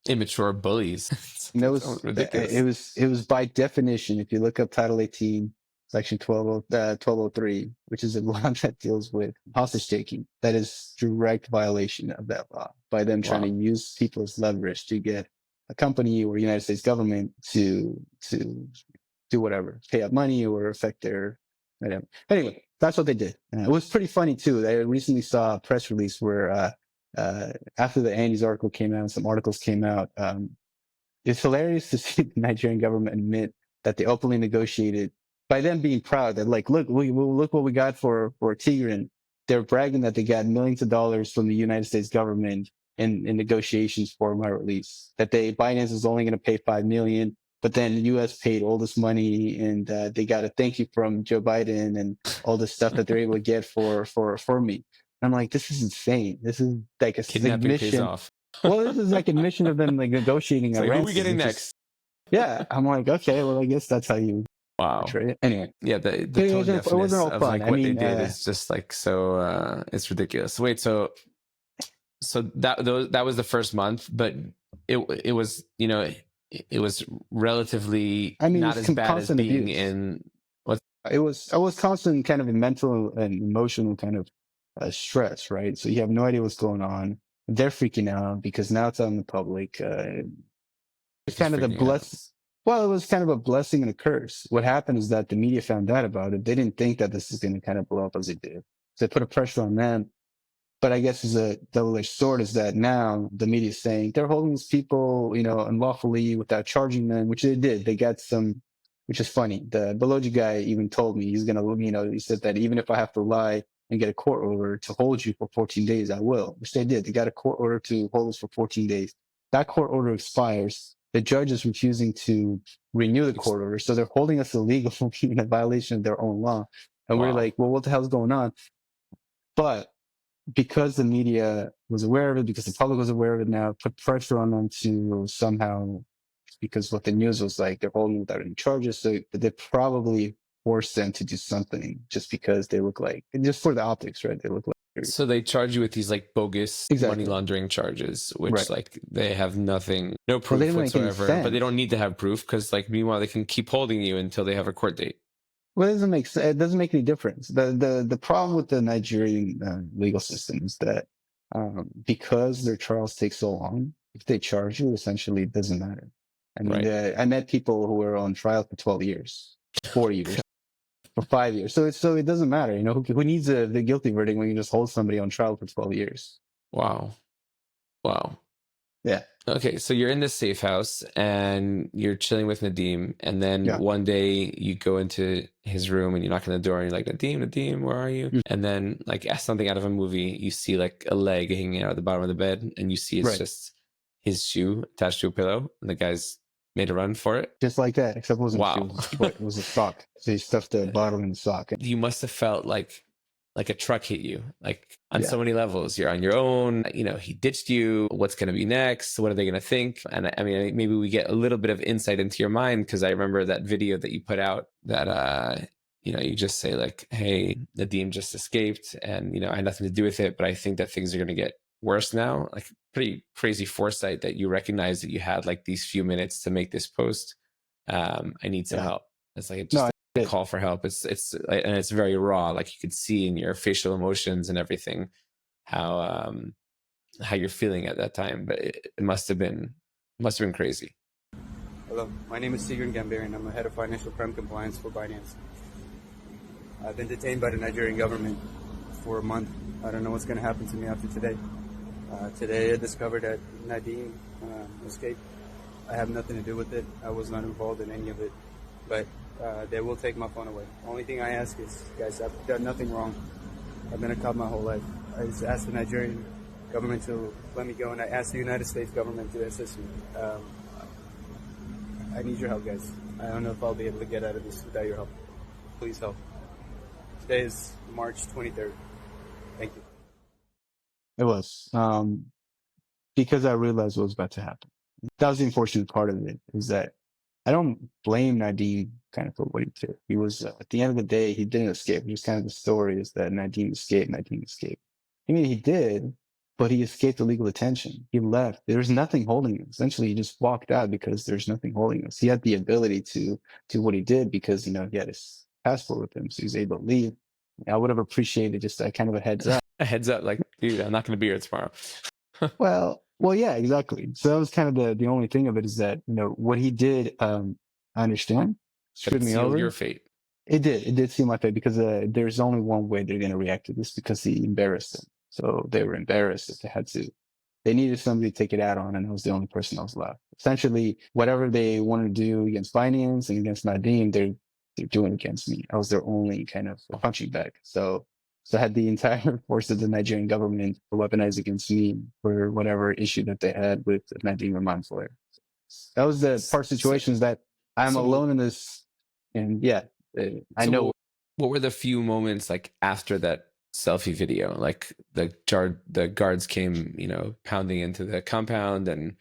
immature bullies. And that So was ridiculous. it was by definition. If you look up Title 18, Section 1203, which is a law that deals with hostage taking, that is direct violation of that law by them trying to use people as leverage to get a company or United States government to do whatever, pay out money or affect their whatever. Anyway, that's what they did. It was pretty funny too. I recently saw a press release where after the Andes article came out, some articles came out. It's hilarious to see the Nigerian government admit that they openly negotiated by them being proud that, like, look what we got for Tigran. They're bragging that they got millions of dollars from the United States government in negotiations for my release. That Binance is only going to pay $5 million, but then the U.S. paid all this money, and they got a thank you from Joe Biden and all this stuff that they're able to get for me. I'm like, this is insane. This is like a Kidnapping pays submission. off. Well, this is like admission of them like negotiating a Like, ransom. who are we getting next? Yeah, I'm like, okay, well, I guess that's how you. Wow. Portray it. Anyway, yeah, the tone deafness of fun. like what they did is just like so. It's ridiculous. Wait, so that was the first month, but it was it was relatively not as bad as being abuse. in. I was constant kind of in mental and emotional kind of stress, right? So you have no idea what's going on. They're freaking out because now it's out in the public. It's kind of the bless. Well, it was kind of a blessing and a curse. What happened is that the media found out about it. They didn't think that this is going to kind of blow up as it did. So they put a pressure on them. But I guess it's a double-edged sword is that now the media is saying they're holding these people, unlawfully without charging them, which they did. They got some, which is funny. The Beloji guy even told me he's going to, he said that even if I have to lie and get a court order to hold you for 14 days, I will, which they did. They got a court order to hold us for 14 days. That court order expires. The judge is refusing to renew the court order. So they're holding us illegal in a violation of their own law. And we're like, well, what the hell's going on? But because the media was aware of it, because the public was aware of it now, put pressure on them to somehow, because what the news was like, they're holding without any charges. So they probably forced them to do something just because they look like, just for the optics, right? They look like. So they charge you with these like bogus money laundering charges, which like they have no proof whatsoever, but they don't need to have proof because like meanwhile they can keep holding you until they have a court date. Well, it doesn't make any difference. The problem with the Nigerian legal system is that because their trials take so long, if they charge you, essentially it doesn't matter. I mean, I met people who were on trial for 12 years, 4 years, for 5 years. So it doesn't matter. Who needs the guilty verdict when you just hold somebody on trial for 12 years? Wow. Yeah. Okay, so you're in this safe house and you're chilling with Nadim, and then one day you go into his room and you knock on the door and you're like, Nadim, where are you? And then like something out of a movie, you see like a leg hanging out at the bottom of the bed, and you see it's just his shoe attached to a pillow, and the guy's made a run for it. Just like that, except it wasn't a shoe, it was a sock. So he stuffed the bottle in the sock. You must have felt like a truck hit you, like on so many levels. You're on your own, he ditched you. What's going to be next? What are they going to think? And I mean, maybe we get a little bit of insight into your mind, because I remember that video that you put out that, you just say like, hey, Nadim just escaped and, I had nothing to do with it, but I think that things are going to get worse now. Like pretty crazy foresight that you recognize that you had like these few minutes to make this post. I need some help. It's like, call for help. It's very raw. Like you could see in your facial emotions and everything how you're feeling at that time. But it must have been crazy. Hello, my name is Tigran Gambaryan. I'm the head of financial crime compliance for Binance. I've been detained by the Nigerian government for a month. I don't know what's going to happen to me after today. Today I discovered that Nadim escaped. I have nothing to do with it. I was not involved in any of it. But they will take my phone away. Only thing I ask is, guys, I've done nothing wrong. I've been a cop my whole life. I just asked the Nigerian government to let me go, and I asked the United States government to assist me. I need your help, guys. I don't know if I'll be able to get out of this without your help. Please help. Today is March 23rd. Thank you. It was. Because I realized what was about to happen. That was the unfortunate part of it, is that I don't blame Nadim kind of for what he did. He was, at the end of the day, he didn't escape. Just kind of the story is that Nadim escaped, Nadim escaped. I mean, he did, but he escaped illegal detention. He left. There's nothing holding him. Essentially, he just walked out because there's nothing holding us. He had the ability to do what he did because, he had his passport with him, so he was able to leave. I would have appreciated just a kind of a heads up. A heads up, like, dude, I'm not going to be here tomorrow. Well, yeah, exactly. So that was kind of the only thing of it, is that, what he did, I understand, screwed me Sealed over. your fate. It did seal my fate, because there's only one way they're going to react to this, because he embarrassed them. So they were embarrassed that they had to. They needed somebody to take it out on, and I was the only person that was left. Essentially, whatever they wanted to do against Binance and against Nadim, they're doing against me. I was their only kind of punching bag. So I had the entire force of the Nigerian government weaponized against me for whatever issue that they had with Nadim or Mansour. That was the part of situations that I'm alone in this. And yeah, I know. What were the few moments like after that selfie video? Like the guards came, pounding into the compound, and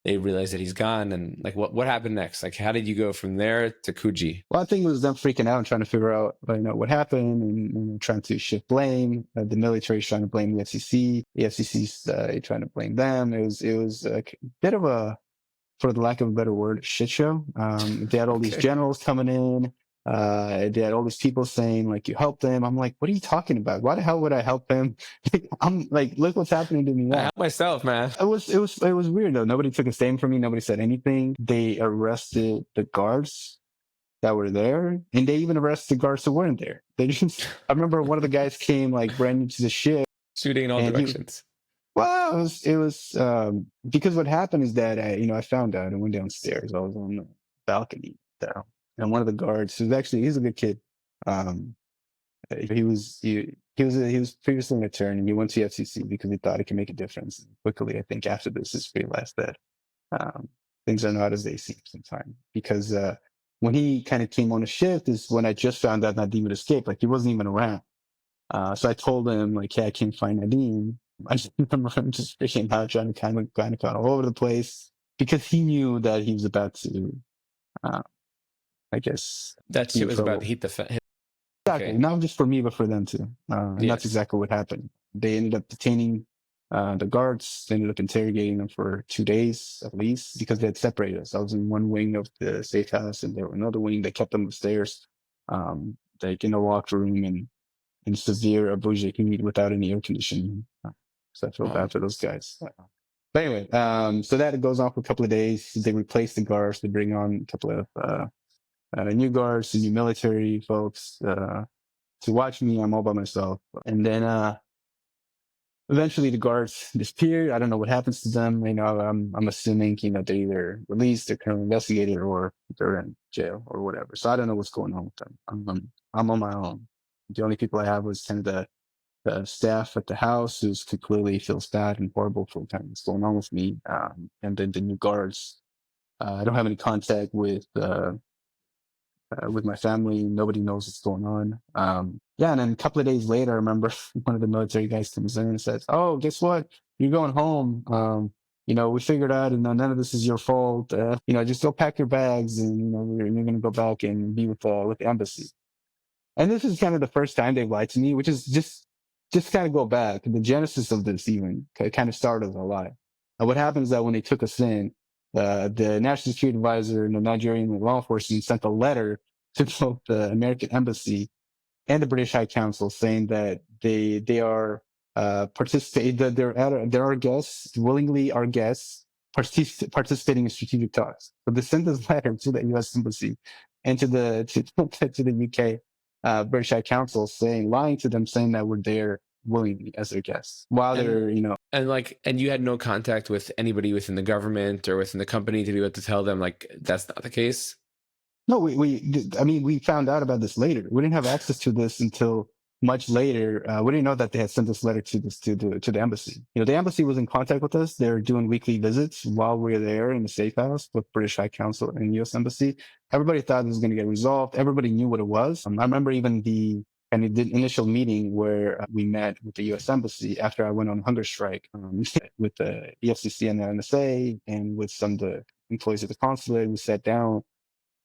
they realized that he's gone. And like, what happened next? Like, how did you go from there to Kuje? Well, I think it was them freaking out and trying to figure out, what happened, and trying to shift blame. The military's trying to blame the FCC. The FCC's trying to blame them. It was a bit of a, for the lack of a better word, shit show. They had all these generals coming in. They had all these people saying, like, you helped them. I'm like, what are you talking about? Why the hell would I help them? I'm like, look what's happening to me now. I helped myself, man. It was weird though. Nobody took a stand for me. Nobody said anything. They arrested the guards that were there, and they even arrested the guards that weren't there. I remember one of the guys came like brand new to the ship, shooting in all directions. It was because what happened is that I found out. I went downstairs. I was on the balcony there, and one of the guards, he's a good kid. He was previously an attorney. He went to the FCC because he thought it could make a difference. Quickly, I think after this, just realized that things are not as they seem sometimes. Because when he kind of came on a shift is when I just found out Nadim had escaped. Like, he wasn't even around. So I told him, like, hey, I can't find Nadim. I just remember him just freaking out, trying to kind of all over the place, because he knew that he was about to, I guess, that shit was about to hit the exactly, okay. Not just for me, but for them too. And that's exactly what happened. They ended up detaining the guards. They ended up interrogating them for 2 days at least, because they had separated us. I was in one wing of the safe house, and there were another wing. They kept them upstairs, like in a locked room and in severe abujah heat without any air conditioning. So I feel bad for those guys. But anyway, so that goes on for a couple of days. They replace the guards. They bring on a couple of new guards, new military folks to watch me. I'm all by myself. And then eventually the guards disappear. I don't know what happens to them. I'm assuming, they're either released, they're currently investigated, or they're in jail or whatever. So I don't know what's going on with them. I'm on my own. The only people I have was kind of the staff at the house, who clearly feels bad and horrible for kind of what's going on with me. And then the new guards. I don't have any contact with my family. Nobody knows what's going on. And then a couple of days later, I remember one of the military guys comes in and says, "Oh, guess what? You're going home. We figured out, and none of this is your fault. Just go pack your bags, and you're going to go back and be with the embassy." And this is kind of the first time they've lied to me, which is just kind of go back. The genesis of this even kind of started as a lie. And what happens is that when they took us in, the National Security Advisor and the Nigerian law enforcement sent a letter to both the American Embassy and the British High Council, saying that they are participating, that there are guests, willingly our guests, participating in strategic talks. So they sent this letter to the U.S. Embassy and to the UK British High Council, lying to them, saying that we're there willingly as their guests, while they're, and you had no contact with anybody within the government or within the company to be able to tell them, like, that's not the case. No, we found out about this later. We didn't have access to this until much later. We didn't know that they had sent this letter to the embassy. The embassy was in contact with us. They're doing weekly visits while we were there in the safe house with British High Council and U.S. Embassy. Everybody thought this was going to get resolved. Everybody knew what it was. I remember even the And it did initial meeting where we met with the U.S. Embassy after I went on hunger strike with the EFCC and the NSA and with some of the employees of the consulate. We sat down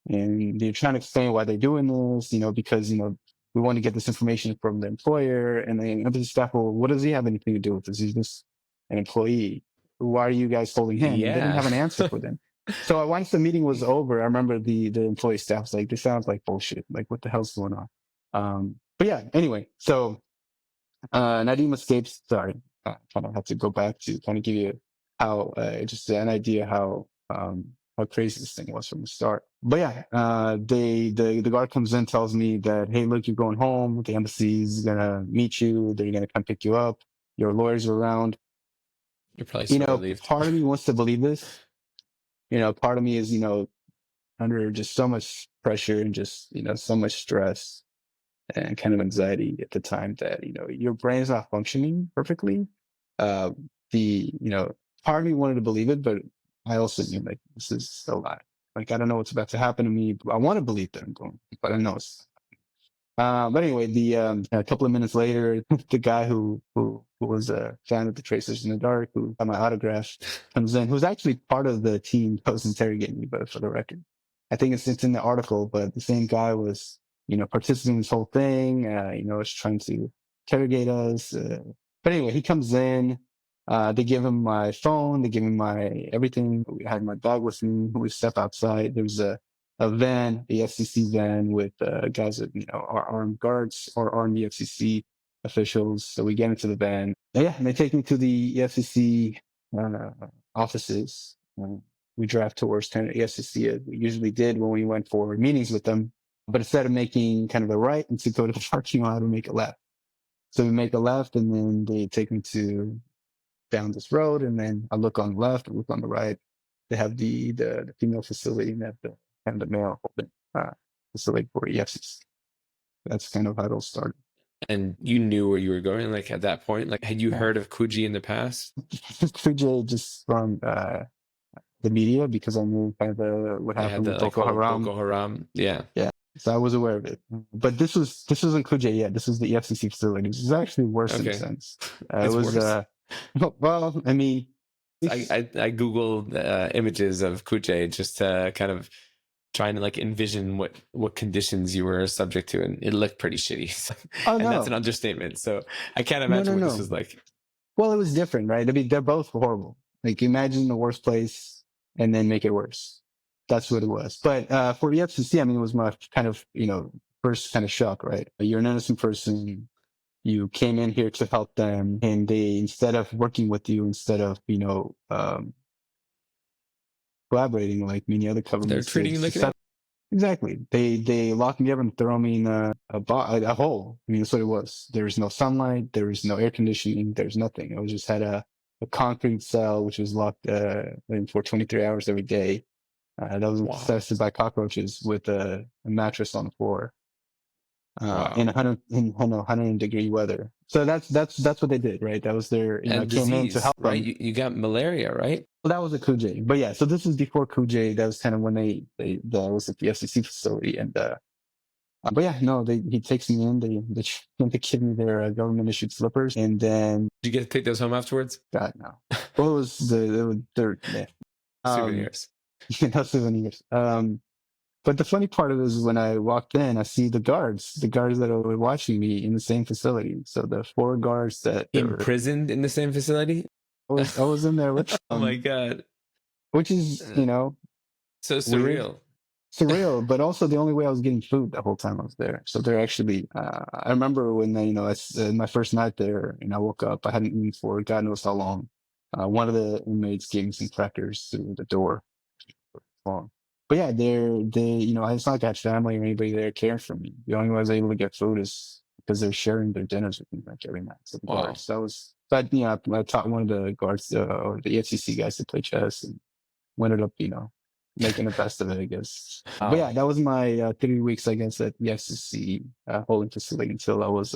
and they're trying to explain why they're doing this, because, we want to get this information from the employer. And the embassy staff, well, what does he have anything to do with this? He's just an employee. Why are you guys holding him? And they didn't have an answer for them. So once the meeting was over, I remember the employee staff was like, this sounds like bullshit. Like, what the hell's going on? But yeah, anyway, so Nadim escapes. Sorry, I kind of have to go back to kind of give you how just an idea how crazy this thing was from the start. But yeah, the guard comes in, tells me that, hey, look, you're going home. The embassy's gonna meet you. They're gonna come pick you up. Your lawyers are around. You're probably so relieved. Part of me wants to believe this. Part of me is under just so much pressure and just so much stress and kind of anxiety at the time that, your brain is not functioning perfectly. Part of me wanted to believe it, but I also knew like, this is a lie. Like, I don't know what's about to happen to me. I want to believe that I'm going, but I know it's, but anyway, a couple of minutes later, the guy who was a fan of the Tracers in the Dark, who got my autograph, comes in, who's actually part of the team that was interrogating me, but for the record, I think it's in the article, but the same guy was, participating in this whole thing, was trying to interrogate us. But anyway, he comes in, they give him my phone, they give him my everything. I had my dog with me. We step outside. There's a van, the FCC van with guys that, are armed guards or armed FCC officials. So we get into the van. And they take me to the FCC offices. We drive towards the FCC as we usually did when we went for meetings with them. But instead of making kind of a right and to go to the parking lot, we make a left. So we make a left and then they take me down this road. And then I look on the left, I look on the right. They have the female facility and they have the male facility for EFCs. That's kind of how it all started. And you knew where you were going, like at that point? Like, had you heard of Kuje in the past? Kuje just from the media, because I knew kind of what happened with Boko Haram. Boko Haram, yeah. So I was aware of it. But this wasn't Kuje yet. This was the FCC facility. This is actually worse in a sense. It was worse. Well, I mean, I googled images of Kuje just to kind of trying to like envision what conditions you were subject to, and it looked pretty shitty. And that's an understatement. So I can't imagine what this was like. Well, it was different, right? I mean, they're both horrible. Like, imagine the worst place and then make it worse. That's what it was. But for the FCC, I mean, it was my kind of first kind of shock, right? You're an innocent person. You came in here to help them, and they, instead of working with you, instead of collaborating like many other governments, they're treating you like that. Exactly. They locked me up and throw me in a hole. I mean, that's what it was. There was no sunlight. There was no air conditioning. There's nothing. I just had a concrete cell, which was locked in for 23 hours every day. That was infested by cockroaches with a mattress on the floor. In 100-degree weather. So that's what they did, right? That was their, came in to help them. Right? You got malaria, right? Well, that was a Kuje. But yeah, so this was before Kuje. That was kind of when that was at the FCC facility. And, but yeah, no, he takes me in. They give me their government issued slippers. And then. Did you get to take those home afterwards? God, no. Well, it was souvenirs. No souvenirs. But the funny part of it is when I walked in, I see the guards that were watching me in the same facility. So the 4 guards that imprisoned in the same facility. I was in there with them. Oh my God. Which is, so surreal. Surreal, but also the only way I was getting food the whole time I was there. So they're actually, I remember when, my first night there and I woke up, I hadn't eaten for God knows how long. One of the inmates gave me some crackers through the door. But yeah, it's not like I had family or anybody there caring for me. The only way I was able to get food is because they're sharing their dinners with me like every night. So I taught one of the guards or the FCC guys to play chess and ended up, making the best of it, I guess. But yeah, that was my 3 weeks, I guess, at the FCC holding facility until I was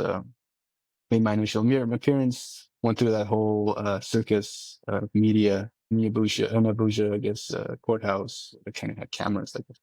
made my initial appearance. Went through that whole circus media. In Abuja, I guess, courthouse. They kind of had cameras like a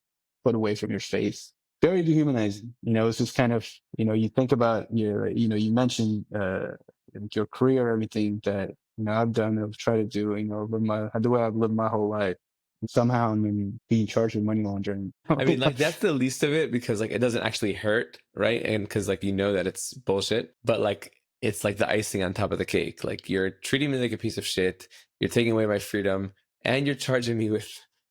foot away from your face. very dehumanizing. It's just kind of, you think about you mentioned, your career, everything that, I've done, I've tried to do, the way I've lived my whole life. And somehow I'm being charged with money laundering. I mean, like that's the least of it because like it doesn't actually hurt, right? And because like that it's bullshit, but like it's like the icing on top of the cake. Like you're treating me like a piece of shit, you're taking away my freedom, and you're charging me with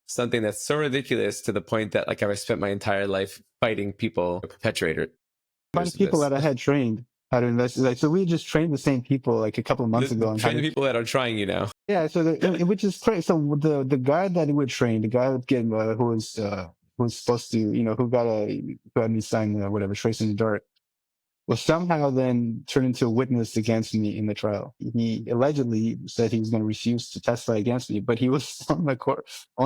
something that's so ridiculous to the point that like I've spent my entire life fighting people to perpetrate it. A bunch of people that I had trained how to invest. Like, so we just trained the same people like a couple of months ago. Train the people that are trying you now. Yeah, so which is crazy. So the guy that we trained, the guy who was supposed to, who had me sign whatever, trace in the dark, was somehow then turned into a witness against me in the trial. He allegedly said he was going to refuse to testify against me, but he was on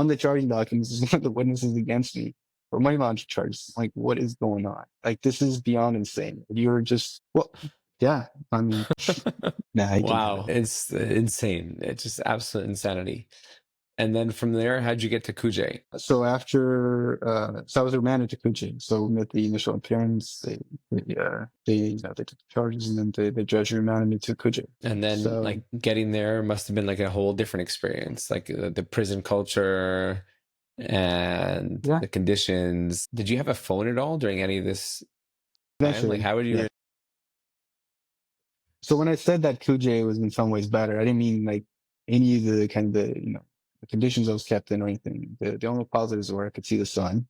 the charging documents as one of the witnesses against me for money laundering charges. Like, what is going on? Like, this is beyond insane. You're just, well, yeah, I mean, nah, wow, it's insane. It's just absolute insanity. And then from there, how'd you get to Kuje? So I was remanded to Kuje. So we met the initial appearance. They took the charges, and then the judge remanded me to Kuje. And then like getting there must have been like a whole different experience, like the prison culture and the conditions. Did you have a phone at all during any of this time? Like how would you? Yeah. So when I said that Kuje was in some ways better, I didn't mean like any of the kind of the conditions I was kept in or anything. The only positives were I could see the sun.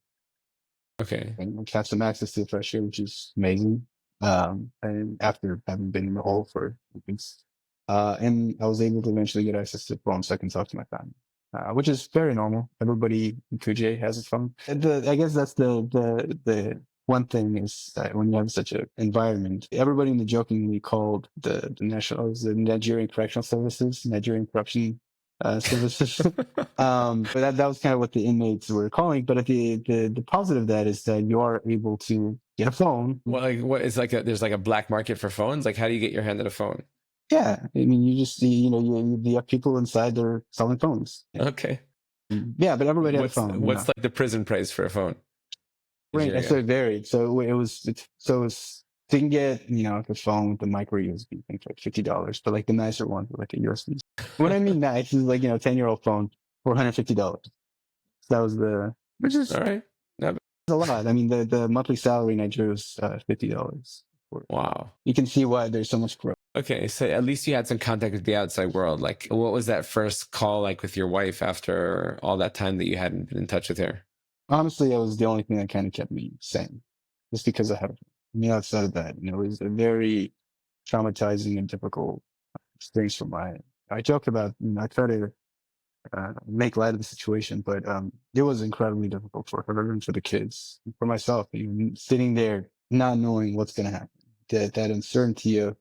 Okay. And have some access to fresh air, which is amazing. And after having been in the hole for weeks, and I was able to eventually get access to a phone so I can talk to my family, which is very normal. Everybody in Kuje has a phone. I guess that's the one thing is that when you have such an environment, everybody in the jokingly called the Nigerian Correctional Services, Nigerian Corruption Services. But that was kind of what the inmates were calling. But the positive of that is that you are able to get a phone. Well, like what is like there's like a black market for phones. Like how do you get your hand on a phone? Yeah, I mean, you just you have people inside there selling phones. Yeah. Okay. Yeah, but everybody had a phone. What's like the prison price for a phone? Right, so it varied. So you can get a phone with the micro USB, I think like $50, but like the nicer one with like a USB. What I mean nice is like 10-year-old phone for $150. So that was which is all right. That's a lot. I mean the monthly salary in Nigeria was $50. Wow. You can see why there's so much growth. Okay, so at least you had some contact with the outside world. Like, what was that first call like with your wife after all that time that you hadn't been in touch with her? Honestly, it was the only thing that kind of kept me sane, just because I had outside of that, it was a very traumatizing and difficult experience for I joke about, I try to make light of the situation, but it was incredibly difficult for her and for the kids, and for myself, even sitting there not knowing what's going to happen. That uncertainty of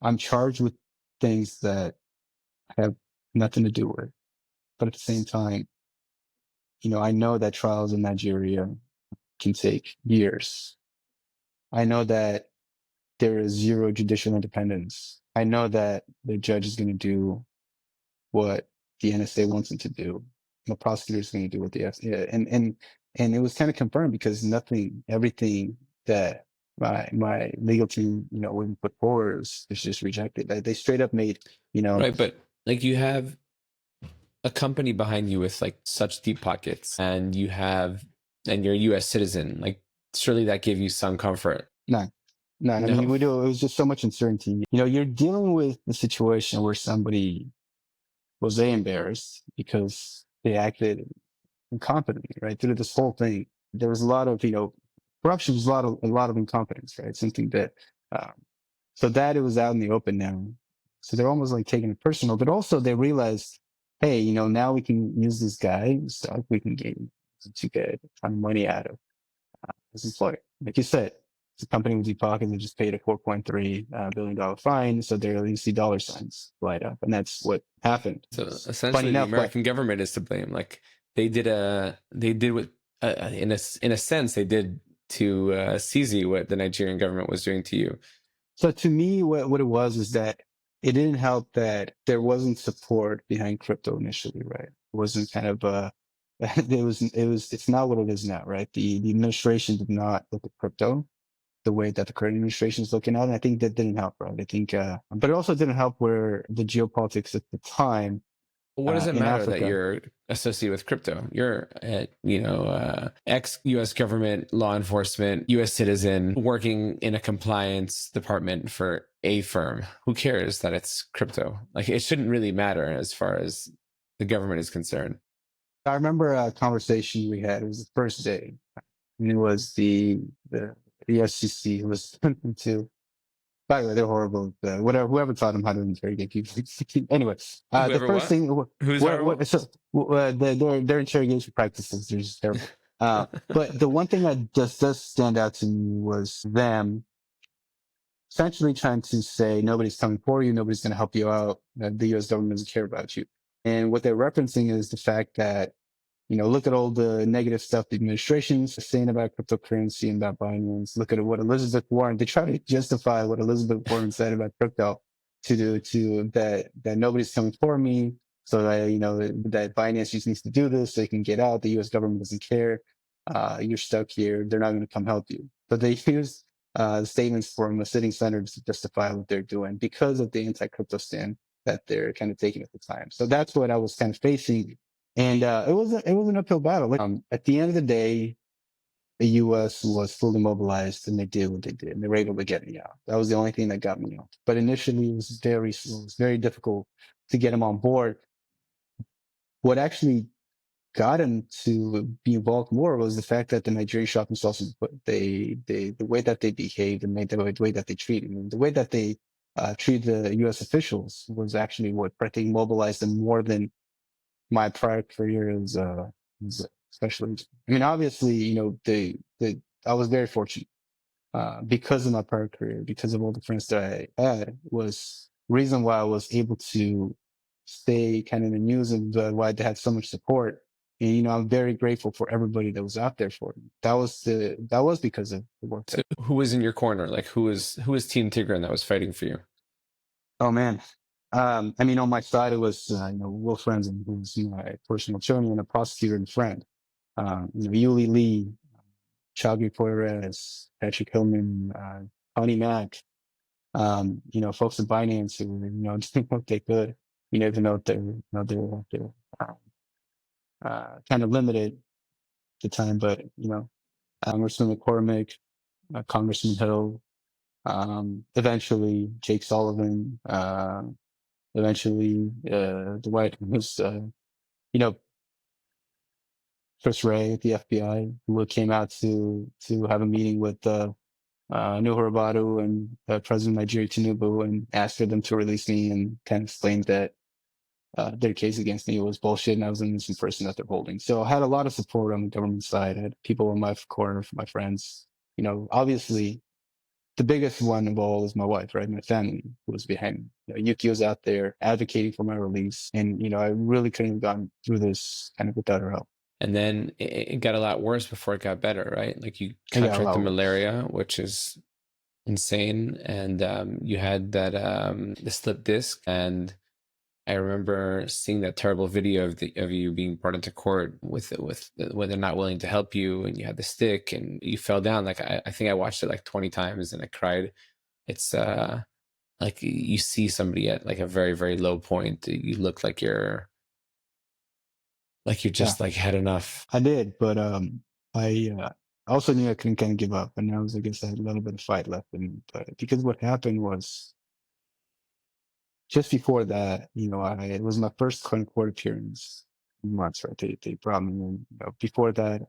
I'm charged with things that I have nothing to do with, but at the same time, I know that trials in Nigeria can take years. I know that there is zero judicial independence. I know that the judge is going to do what the NSA wants him to do. The prosecutor is going to do what the FCA, and it was kind of confirmed because everything that my legal team, would put forward is just rejected. They straight up made, Right, but like you have a company behind you with like such deep pockets, and you're a U.S. citizen. Like surely that gave you some comfort. No. I mean, it was just so much uncertainty. You're dealing with the situation where somebody was embarrassed because they acted incompetently, right? Through this whole thing, there was a lot of, corruption was a lot of incompetence, right? Something that, so that it was out in the open now. So they're almost like taking it personal, but also they realized, hey, now we can use this guy, stuff we can get to get a ton of money out of his employer. Like you said, it's a company with deep pockets that just paid a $4.3 billion fine, so there you see dollar signs light up, and that's what happened. So essentially, the American government is to blame. Like they did what in a sense they did to CZ what the Nigerian government was doing to you. So to me, what it was is that it didn't help that there wasn't support behind crypto initially, right? It wasn't kind of it's not what it is now, right? The administration did not look at crypto the way that the current administration is looking at it. And I think that didn't help, right? I think, but it also didn't help where the geopolitics at the time, What does it in matter that Africa. you're associated with crypto? You're ex U.S. government, law enforcement, U.S. citizen, working in a compliance department for a firm. Who cares that it's crypto? Like, it shouldn't really matter as far as the government is concerned. I remember a conversation we had. It was the first day, and it was the SEC who was to. By the way, they're horrible. Whatever, whoever taught them how to interrogate people. Anyway, the Whoever first what? thing, Who's horrible? so, their interrogation practices, they're just terrible. But the one thing that just does stand out to me was them essentially trying to say nobody's coming for you, nobody's going to help you out, that the U.S. government doesn't care about you. And what they're referencing is the fact that, look at all the negative stuff the administration's saying about cryptocurrency and about Binance. Look at what Elizabeth Warren, they try to justify what Elizabeth Warren said about crypto to that nobody's coming for me. So that, that Binance just needs to do this so they can get out. The U.S. government doesn't care. You're stuck here. They're not going to come help you. But they use statements from a sitting senator to justify what they're doing because of the anti-crypto stand that they're kind of taking at the time. So that's what I was kind of facing. And it was an uphill battle. At the end of the day, the U.S. was fully mobilized and they did what they did. And they were able to get me out. That was the only thing that got me out. But initially, it was very slow. It was very difficult to get them on board. What actually got him to be involved more was the fact that the Nigerian shopping stalls, the way that they behaved and the way that they treated, the way that they treated the U.S. officials was actually what I think mobilized them more than my prior career is especially. I mean, obviously, I was very fortunate because of my prior career, because of all the friends that I had, was reason why I was able to stay kind of in the news and why I had so much support. And I'm very grateful for everybody that was out there for me. That was because of the work. So who was in your corner? Like, who was Team Tigran that was fighting for you? Oh man. I mean, on my side, it was, Will Friends, who was my personal attorney and a prosecutor and friend. Yuli Lee, Chagui Flores, Patrick Hillman, Connie Mack, folks at Binance who were, doing what they could, even though they're kind of limited at the time, but, Congressman McCormick, Congressman Hill, eventually Jake Sullivan, eventually, the White House, Chris Wray at the FBI, who came out to have a meeting with Nuhu Rabadu and President Nigeria Tinubu and asked for them to release me and kind of explained that their case against me was bullshit and I was an innocent person that they're holding. So I had a lot of support on the government side. I had people in my corner, my friends. Obviously, the biggest one of all is my wife, right? My family who was behind me. Yuki was out there advocating for my release. And, I really couldn't have gone through this kind of without her help. And then it got a lot worse before it got better, right? Like, you It got a lot contracted worse. malaria, which is insane. And you had that the slip disc. And I remember seeing that terrible video of you being brought into court with when they're not willing to help you, and you had the stick and you fell down. Like, I think I watched it like 20 times and I cried. It's like you see somebody at like a very, very low point. You look like you're just like had enough. I did, but I also knew I couldn't kind of give up, and I guess I had a little bit of fight left in me. But because what happened was just before that, it was my first court appearance in months, right? They brought me in. Before that,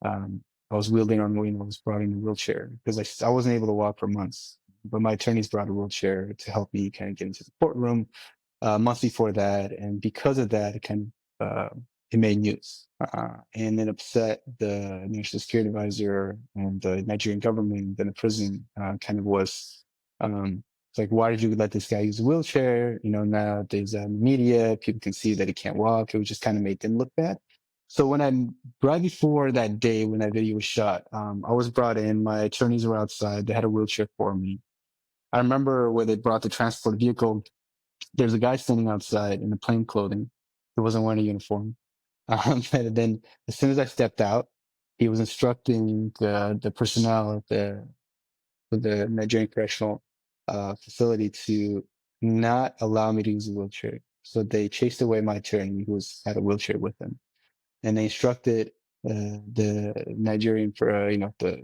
I was wheeled in on, I was brought in a wheelchair because I wasn't able to walk for months. But my attorneys brought a wheelchair to help me kind of get into the courtroom months before that, and because of that, it made news, and it upset the national security advisor and the Nigerian government. Then the prison kind of was it's like, why did you let this guy use a wheelchair? Now there's media, people can see that he can't walk. It just kind of made them look bad. So right before that day when that video was shot, I was brought in. My attorneys were outside. They had a wheelchair for me. I remember where they brought the transport vehicle. There's a guy standing outside in the plain clothing. He wasn't wearing a uniform. And then as soon as I stepped out, he was instructing the personnel at the Nigerian correctional facility to not allow me to use a wheelchair. So they chased away my attorney who had a wheelchair with him, and they instructed the Nigerian for the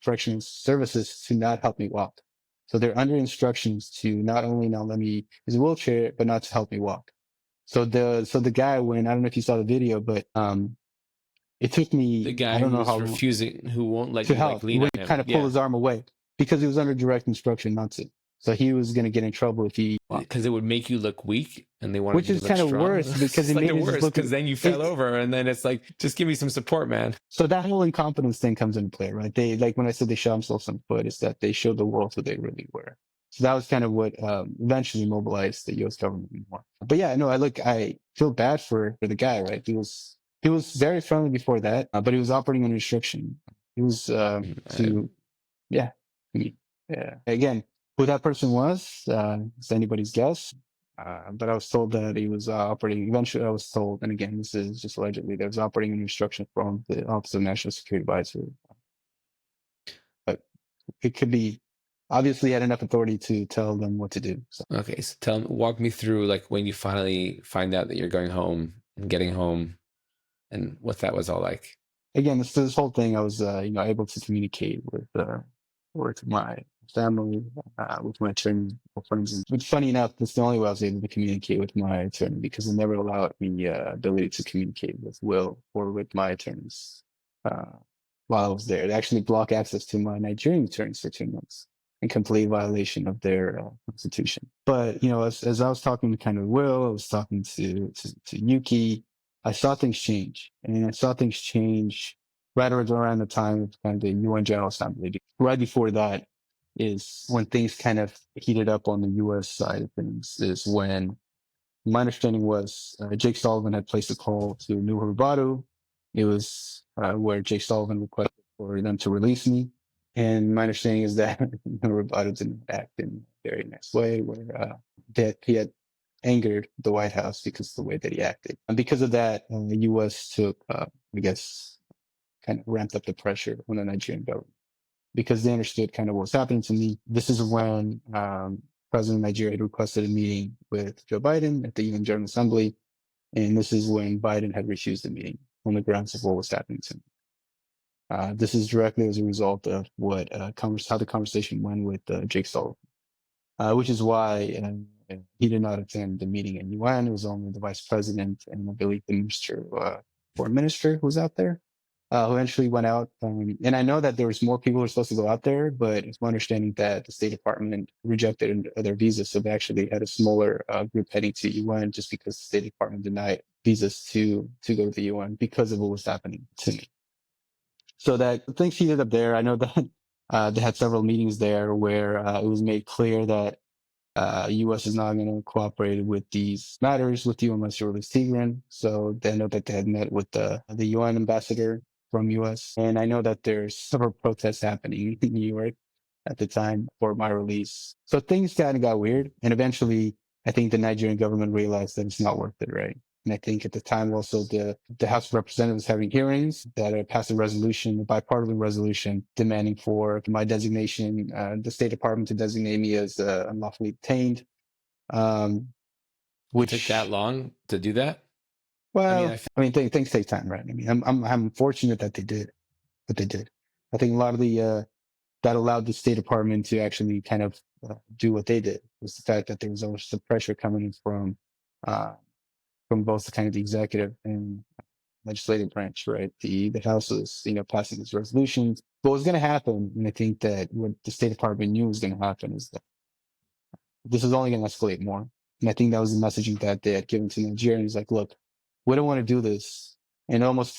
corrections services to not help me walk. So they're under instructions to not only not let me use a wheelchair, but not to help me walk. So the guy, when I don't know if you saw the video, but it took The me I guy don't know who's how long refusing, who won't let to you like help. lean When on you him. kind of pull Yeah. his arm away because he was under direct instruction not to. So he was going to get in trouble if he, Because it would make you look weak and they wanted which you is to look kind of strong. worse because It's it like made the it just worst look. because then you fell over and then it's like, just give me some support, man. So that whole incompetence thing comes into play, right? They, like when I said they shot themselves in the foot, it's that they showed the world who they really were. So that was kind of what eventually mobilized the U.S. government more. But yeah, no, I feel bad for the guy, right? He was very friendly before that, but he was operating under restriction. He was to yeah. I mean, yeah. Again, who that person was, is anybody's guess. But I was told that he was operating. Eventually, I was told, and again, this is just allegedly, that he was operating under instruction from the Office of National Security Advisor. But it could be obviously he had enough authority to tell them what to do. So. Okay, so walk me through like when you finally find out that you're going home and getting home and what that was all like. Again, this whole thing, I was able to communicate with my family, with my attorney friends. But funny enough, that's the only way I was able to communicate with my attorney because it never allowed me ability to communicate with Will or with my attorneys while I was there. They actually blocked access to my Nigerian attorneys for 2 months in complete violation of their constitution. But as I was talking to kind of Will, I was talking to Yuki. I saw things change, and I saw things change right around the time of kind of the UN General Assembly. Right before that is when things kind of heated up on the U.S. side of things. Is when my understanding was Jake Sullivan had placed a call to Nuhu Ribadu. It was where Jake Sullivan requested for them to release me, and my understanding is that Nuhu Ribadu didn't act in a very nice way, where that he had angered the White House because of the way that he acted. And because of that, the U.S. took, I guess, kind of ramped up the pressure on the Nigerian government because they understood kind of what was happening to me. This is when President of Nigeria had requested a meeting with Joe Biden at the UN General Assembly. And this is when Biden had refused the meeting on the grounds of what was happening to me. This is directly as a result of how the conversation went with Jake Sullivan. Which is why he did not attend the meeting in UN. It was only the vice president and I believe the foreign minister who was out there, who eventually went out. And I know that there was more people who were supposed to go out there, but it's my understanding that the State Department rejected their visas. So they actually had a smaller group heading to UN just because the State Department denied visas to go to the UN because of what was happening to me. So that things heated up there. I know that they had several meetings there where it was made clear that U.S. is not going to cooperate with these matters with you unless you release Tigran. So they know that they had met with the UN ambassador from U.S. And I know that there's several protests happening in New York at the time for my release. So things kind of got weird. And eventually, I think the Nigerian government realized that it's not worth it, right? And I think at the time also the House of Representatives having hearings that passed a resolution, a bipartisan resolution demanding for my designation, the State Department to designate me as unlawfully detained. Which took that long to do that? Well, things take time, right? I mean, I'm fortunate that they did what they did. I think a lot of that allowed the State Department to actually kind of do what they did was the fact that there was always some pressure coming from both the kind of the executive and legislative branch, right? The House was, passing these resolutions. What was going to happen, and I think that what the State Department knew was going to happen is that this is only going to escalate more. And I think that was the messaging that they had given to Nigerians, like, look, we don't want to do this. And almost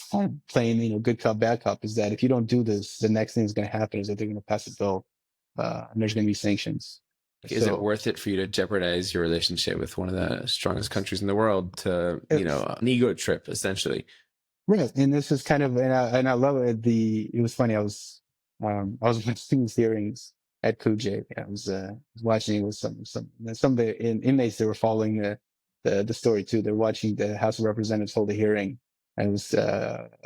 playing, good cop, bad cop is that if you don't do this, the next thing that's going to happen is that they're going to pass a bill, and there's going to be sanctions. Is it worth it for you to jeopardize your relationship with one of the strongest countries in the world to, an ego trip, essentially? Right. And this is kind of, and I love it. It was funny. I was watching these hearings at Kuje. I was watching it with some of the inmates that were following the story too. They're watching the House of Representatives hold a hearing It was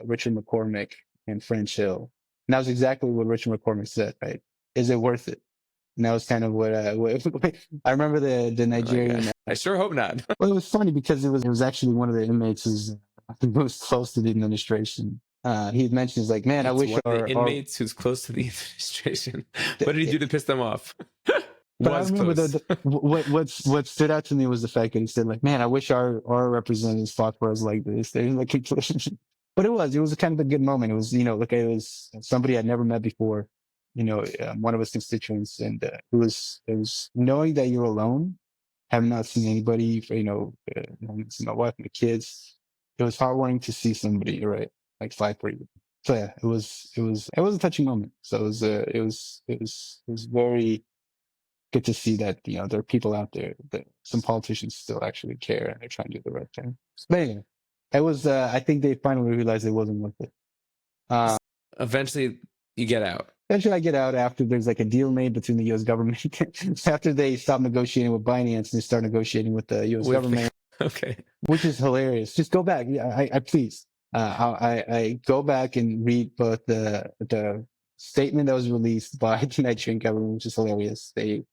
Richard McCormick and French Hill. And that was exactly what Richard McCormick said, right? Is it worth it? And that was kind of what I remember the Nigerian. I sure hope not. Well, it was funny because it was actually one of the inmates who's most close to the administration. He had mentioned, he's like, man, I wish one of the our inmates who's close to the administration. What did he do to piss them off? But I remember what stood out to me was the fact that he said, like, man, I wish our representatives fought for us like this. They're like, but it was kind of a good moment. It was, look, it was somebody I'd never met before, one of his constituents, and it was knowing that you're alone, having not seen anybody, haven't seen my wife and the kids. It was heartwarming to see somebody, right, like fight for you. So yeah, it was a touching moment. So it was very good to see that, there are people out there that some politicians still actually care and they're trying to do the right thing. But anyway, it was, I think they finally realized it wasn't worth it. Eventually you get out. Eventually I get out after there's like a deal made between the U.S. government. After they stop negotiating with Binance and they start negotiating with the U.S. government. Okay. Which is hilarious. Just go back. I please. I go back and read both the statement that was released by the Nigerian government, which is hilarious. They,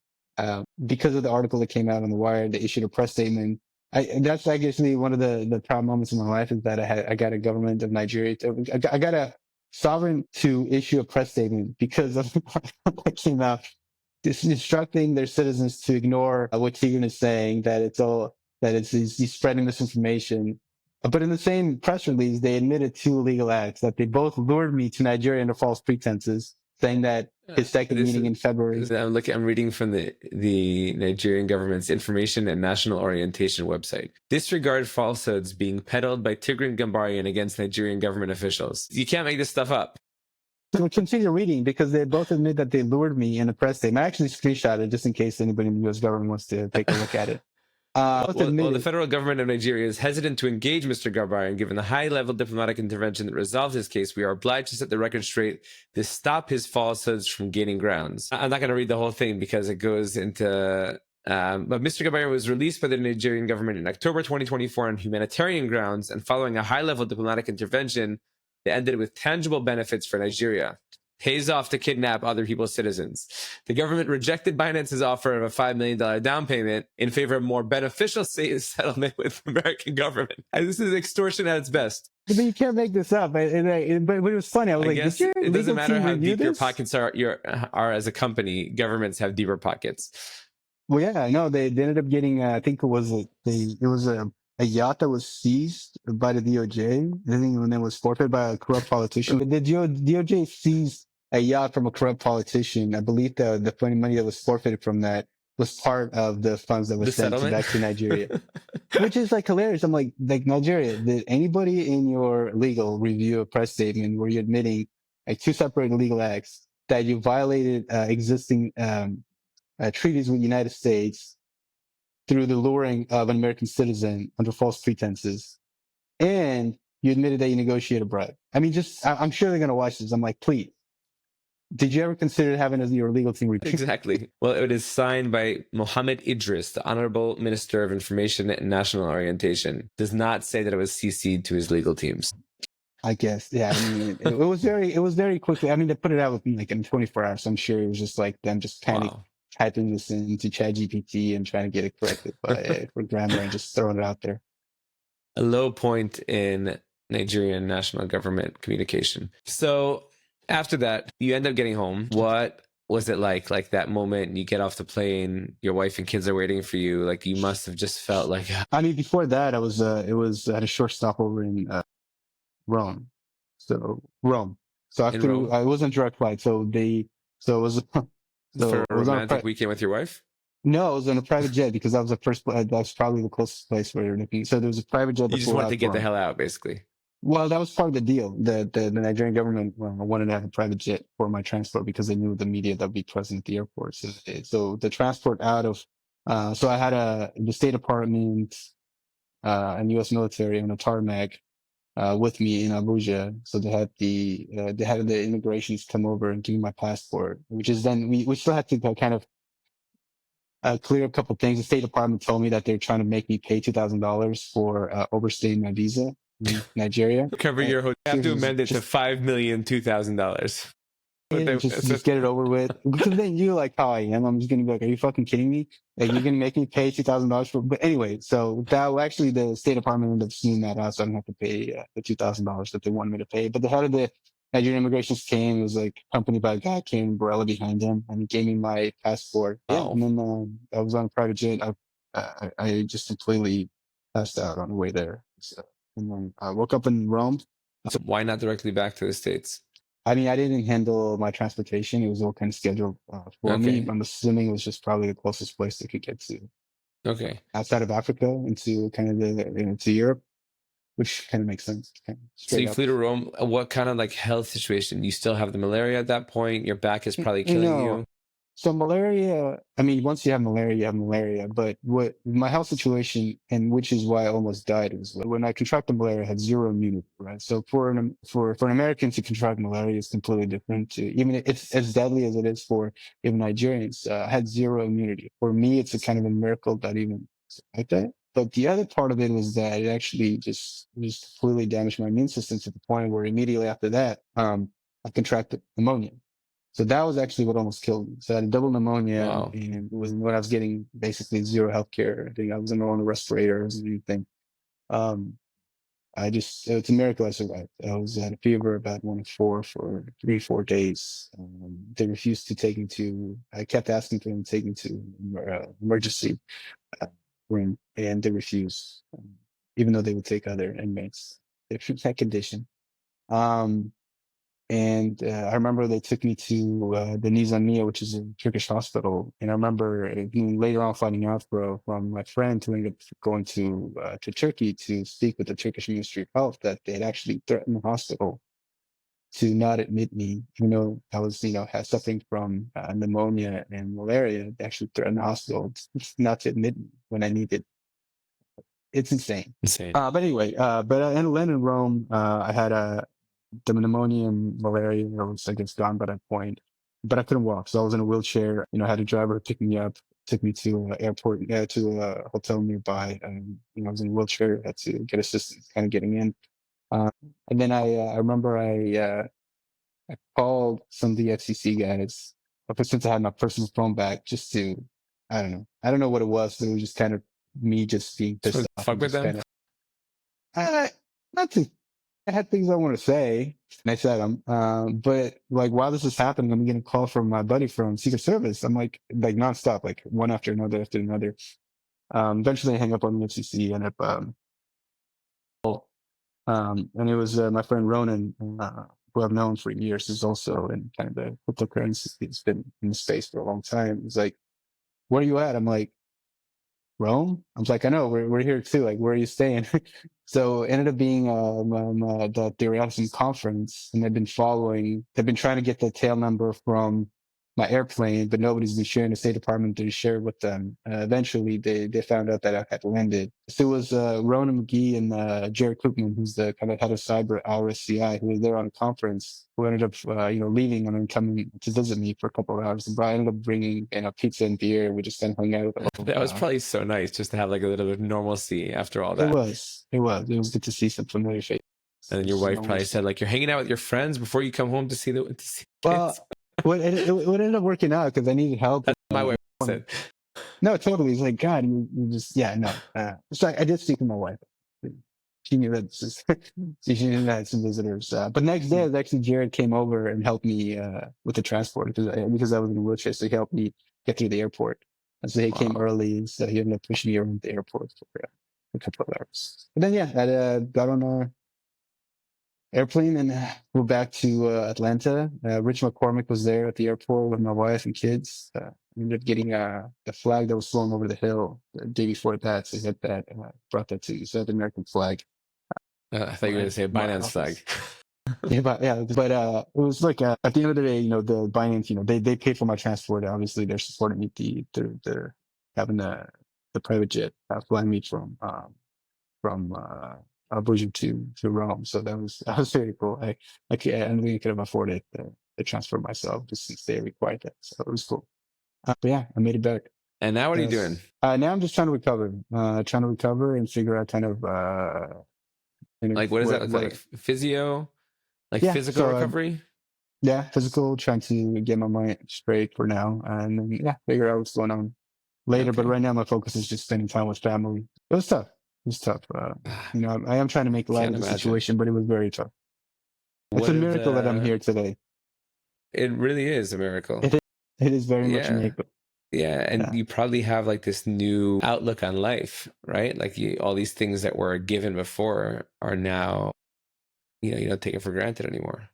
because of the article that came out on the wire, they issued a press statement. That's actually one of the proud moments in my life, is that I got a government of Nigeria. I got a sovereign to issue a press statement because of what came out, instructing their citizens to ignore what Tigran is saying, that he's spreading misinformation. But in the same press release, they admitted two illegal acts, that they both lured me to Nigeria under false pretenses, saying that his second meeting in February. I'm reading from the Nigerian government's Information and National Orientation website. Disregard falsehoods being peddled by Tigran Gambaryan against Nigerian government officials. You can't make this stuff up. So continue reading, because they both admit that they lured me in a press statement. I actually screenshot it just in case anybody in the U.S. government wants to take a look at it. The federal government of Nigeria is hesitant to engage Mr. Gambaryan given the high-level diplomatic intervention that resolved his case. We are obliged to set the record straight to stop his falsehoods from gaining grounds. I'm not going to read the whole thing because it goes into... but Mr. Gambaryan was released by the Nigerian government in October 2024 on humanitarian grounds, and following a high-level diplomatic intervention that ended with tangible benefits for Nigeria. Pays off to kidnap other people's citizens. The government rejected Binance's offer of a $5 million down payment in favor of more beneficial settlement with the American government. And this is extortion at its best. But you can't make this up. But it was funny. I was guess it doesn't matter how deep your pockets are as a company. Governments have deeper pockets. Well, yeah, no, they ended up getting. I think it was a yacht that was seized by the DOJ. I think when it was forfeited by a corrupt politician. The DOJ seized a yacht from a corrupt politician. I believe the funny money that was forfeited from that was part of the funds that was sent back to Nigeria, which is like hilarious. I'm like Nigeria, did anybody in your legal review a press statement where you're admitting two separate illegal acts, that you violated existing treaties with the United States through the luring of an American citizen under false pretenses, and you admitted that you negotiated a bribe? I mean, I'm sure they're going to watch this. I'm like, please, did you ever consider having your legal team review? Exactly. Well, it is signed by Mohammed Idris, the Honorable Minister of Information and National Orientation. Does not say that it was CC'd to his legal teams. I guess, yeah. I mean, it was very quickly. I mean, they put it out within like in 24 hours. So I'm sure it was just like them just typing this into ChatGPT and trying to get it corrected for grammar and just throwing it out there. A low point in Nigerian national government communication. So after that, you end up getting home. What was it like that moment? You get off the plane, your wife and kids are waiting for you. Like, you must have just felt like... I mean, before that, I was at a short stopover in Rome. So it wasn't a direct flight. So it was... For a romantic weekend with your wife? No, it was on a private jet, because that was probably the closest place where you're looking. So there was a private jet. You just wanted to get the hell out, basically. Well, that was part of the deal. The Nigerian government wanted to have a private jet for my transport because they knew the media that would be present at the airport. So the transport out of, so I had the State Department and U.S. military on a tarmac with me in Abuja. So they had the immigrations come over and give me my passport, which is then we still had to kind of clear a couple things. The State Department told me that they're trying to make me pay $2,000 for overstaying my visa. in Nigeria. Cover your hotel. You have to amend it to Just $5,200,000. just get it over with. Because then you like how I am. I'm just gonna be like, are you fucking kidding me? Like you're gonna make me pay $2,000 for? But anyway, so that actually the State Department ended up seeing that out, so I don't have to pay the $2,000 that they wanted me to pay. But the head of the Nigerian immigration came. It was like accompanied by a guy, came umbrella behind him, and he gave me my passport. Yeah, and then I was on a private jet. I just completely passed out on the way there. So, and then I woke up in Rome. So why not directly back to the States? I mean, I didn't handle my transportation. It was all kind of scheduled for me. I'm assuming it was just probably the closest place they could get to. Okay. Outside of Africa into kind of to Europe, which kind of makes sense. So you flew to Rome. What kind of like health situation? You still have the malaria at that point? Your back is probably killing you? So malaria, I mean, once you have malaria, you have malaria. But what my health situation, and which is why I almost died, was when I contracted malaria, I had zero immunity, right? So for an American to contract malaria is completely different. Even it's as deadly as it is for even Nigerians. I had zero immunity. For me, it's a kind of a miracle that even like that. But the other part of it was that it actually just completely damaged my immune system to the point where immediately after that, I contracted pneumonia. So that was actually what almost killed me. So I had double pneumonia, and it was when I was getting basically zero healthcare. I think I wasn't on a respirator or anything. It's a miracle I survived. I had a fever about 104 for 3-4 days. They refused to take me I kept asking for them to take me to emergency room, and they refused, even though they would take other inmates. They're in that condition. And I remember they took me to the Nizamiye, which is a Turkish hospital. And I remember later on finding out from my friend who ended up going to Turkey to speak with the Turkish Ministry of Health that they had actually threatened the hospital to not admit me, even though I was, suffering from pneumonia and malaria. They actually threatened the hospital not to admit me when I needed. It's insane. But anyway, in Rome, I had the pneumonia and malaria was, I guess, gone by that point. But I couldn't walk, so I was in a wheelchair. I had a driver pick me up, took me to an airport, to a hotel nearby. I was in a wheelchair, had to get assistance kind of getting in. And then I remember I called some of the FCC guys, since I had my personal phone back, just to, I don't know what it was. It was just kind of me just being pissed off. Fuck with them? Not to. I had things I want to say, and I said them. But like while this is happening, I'm getting a call from my buddy from Secret Service. I'm like nonstop, like one after another after another. Eventually I hang up on the FCC and and it was my friend Ronan, who I've known for years, is also in kind of the cryptocurrency. He's been in the space for a long time. He's like, "Where are you at?" I'm like, "Rome." I was like, "I know, we're here too. Like, where are you staying?" So it ended up being that they were at some conference, and they've been trying to get the tail number from my airplane, but nobody's been sharing. The State Department didn't share with them. Eventually they found out that I had landed. So it was Ronan McGee and Jared Koopman, who's the kind of head of cyber at RSCI, who was there on a conference, who ended up leaving and then coming to visit me for a couple of hours. And I ended up bringing pizza and beer. We just then hung out. That was probably so nice just to have like a little bit of normalcy after all that. It was good to see some familiar faces. And then your wife probably said, like, you're hanging out with your friends before you come home to see the kids. Well, it ended up working out because I needed help. That's my wife said. No, totally. It's like, God, you just, no. It's like, I did speak to my wife. She knew that she knew that I had some visitors. But next day, actually Jared came over and helped me with the transport because I was in a wheelchair. So he helped me get through the airport. And so he came early. So he ended up pushing me around the airport for a couple of hours. And then, I got on a airplane and flew back to Atlanta. Rich McCormick was there at the airport with my wife and kids. Ended up getting the flag that was flown over the hill the day before that. So he had that, brought that to you. So the American flag. I thought you were going to say a Binance flag. but it was like at the end of the day, the Binance, they paid for my transport. Obviously, they're supporting me. They're having the private jet flying me from Abuja to Rome. So that was very cool. I don't think I could have afforded the transfer myself just since they required that. So it was cool. But yeah, I made it back. And now what are you doing? Now I'm just trying to recover and figure out kind of Like, what does that look like? Physio? Like Yeah, physical so recovery? yeah, physical, trying to get my mind straight for now, and then figure out what's going on later. But Okay. right now, my focus is just spending time with family. It was tough. It was tough. I am trying to make light Can't of the imagine. situation, but it was very tough. It's What a if miracle that I'm here today. it really is a miracle. It is very much a Yeah. miracle. Yeah, and you probably have like this new outlook on life, right? Like all these things that were given before are now, you don't take it for granted anymore.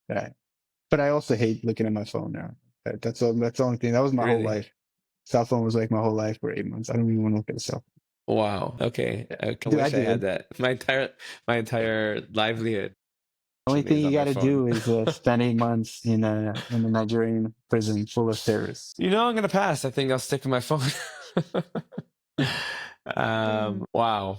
Right. But I also hate looking at my phone now. That's the only thing. That was my whole Really? life. Cell phone was like my whole life for 8 months. I don't even want to look at a cell phone. Wow. Okay. I Dude, wish I had did. that. My entire livelihood The only thing is you on got my to phone. do is spend 8 months in a Nigerian prison full of terrorists. I'm gonna pass. I think I'll stick with my phone. Wow.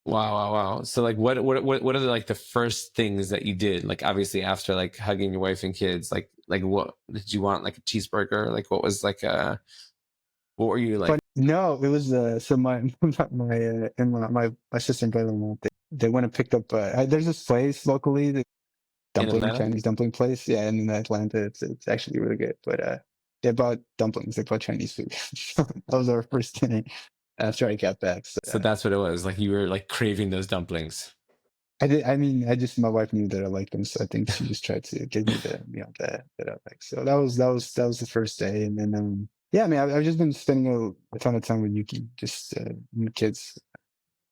Wow. So like what are like the first things that you did? Like obviously after like hugging your wife and kids, like what did you want? Like a cheeseburger? Like what was like what were you like? But no, it was so my my sister and brother-in-law, they went and picked up. There's this place locally, the In Atlanta? Chinese dumpling place. Yeah, in Atlanta, it's actually really good. But they bought dumplings. They bought Chinese food. That was our first thing after I got back. So that's what it was. Like you were like craving those dumplings. I did. I mean, my wife knew that I liked them, so I think she just tried to give me that I like. So that was the first day, and then I mean, I've just been spending a ton of time with Yuki, just kids.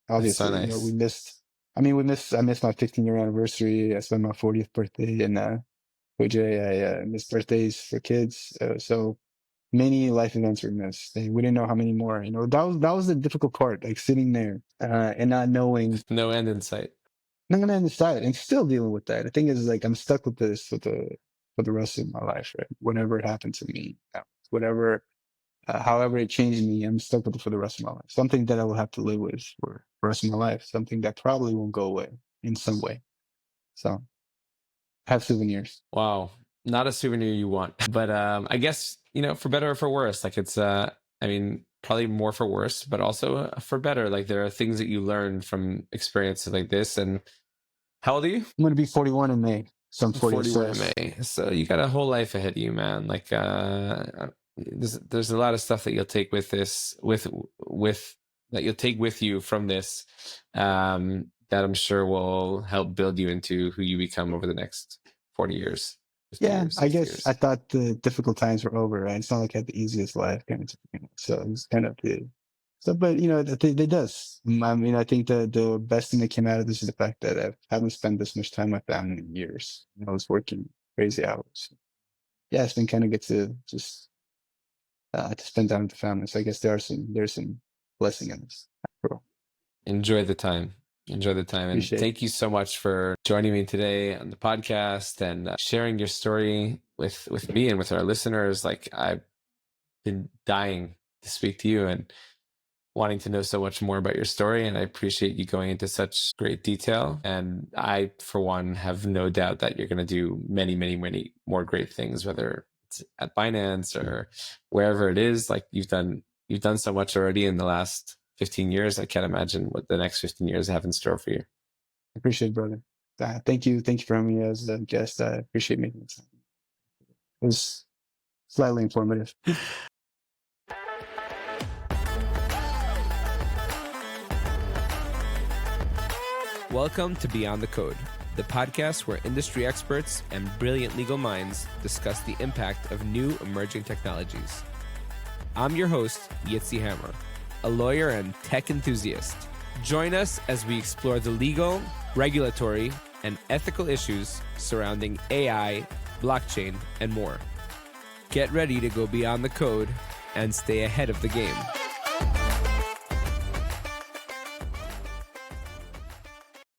Obviously, That's so nice. we missed. I mean, I missed my 15-year anniversary. I spent my 40th birthday in Kuje. I missed birthdays for kids. So many life events were missed. We didn't know how many more. That was the difficult part, like sitting there and not knowing. No end in sight. I'm gonna decide and still dealing with that. The thing is, like, I'm stuck with this for the rest of my life, right? Whatever happened to me, whatever, however it changed me, I'm stuck with it for the rest of my life. Something that I will have to live with for the rest of my life. Something that probably won't go away in some way. So, have souvenirs. Wow. Not a souvenir you want. But I guess, for better or for worse, like it's I mean, probably more for worse, but also for better. Like there are things that you learn from experiences like this. And how old are you? I'm gonna be 41 in May. So I'm 41 in May. So you got a whole life ahead of you, man. Like there's a lot of stuff that you'll take with this, with that you'll take with you from this, that I'm sure will help build you into who you become over the next 40 years. Yeah, years, I guess years. I thought the difficult times were over, right? It's not like I had the easiest life, kind of. So it was kind of the. So, but it does. I mean, I think the best thing that came out of this is the fact that I haven't spent this much time with my family in years. I was working crazy hours. Yeah, it's been kind of good to just to spend time with the family. So I guess there's some blessing in this. Enjoy the time. Enjoy the time. And thank you so much for joining me today on the podcast and sharing your story with me and with our listeners. Like I've been dying to speak to you and wanting to know so much more about your story. And I appreciate you going into such great detail. And I, for one, have no doubt that you're going to do many, many, many more great things, whether it's at Binance or wherever it is. Like you've done so much already in the last 15 years. I can't imagine what the next 15 years have in store for you. I appreciate it, brother. Thank you for having me as a guest. I appreciate making it. It was slightly informative. Welcome to Beyond the Code, the podcast where industry experts and brilliant legal minds discuss the impact of new emerging technologies. I'm your host, Yitzi Hammer, a lawyer and tech enthusiast. Join us as we explore the legal, regulatory, and ethical issues surrounding AI, blockchain, and more. Get ready to go beyond the code and stay ahead of the game.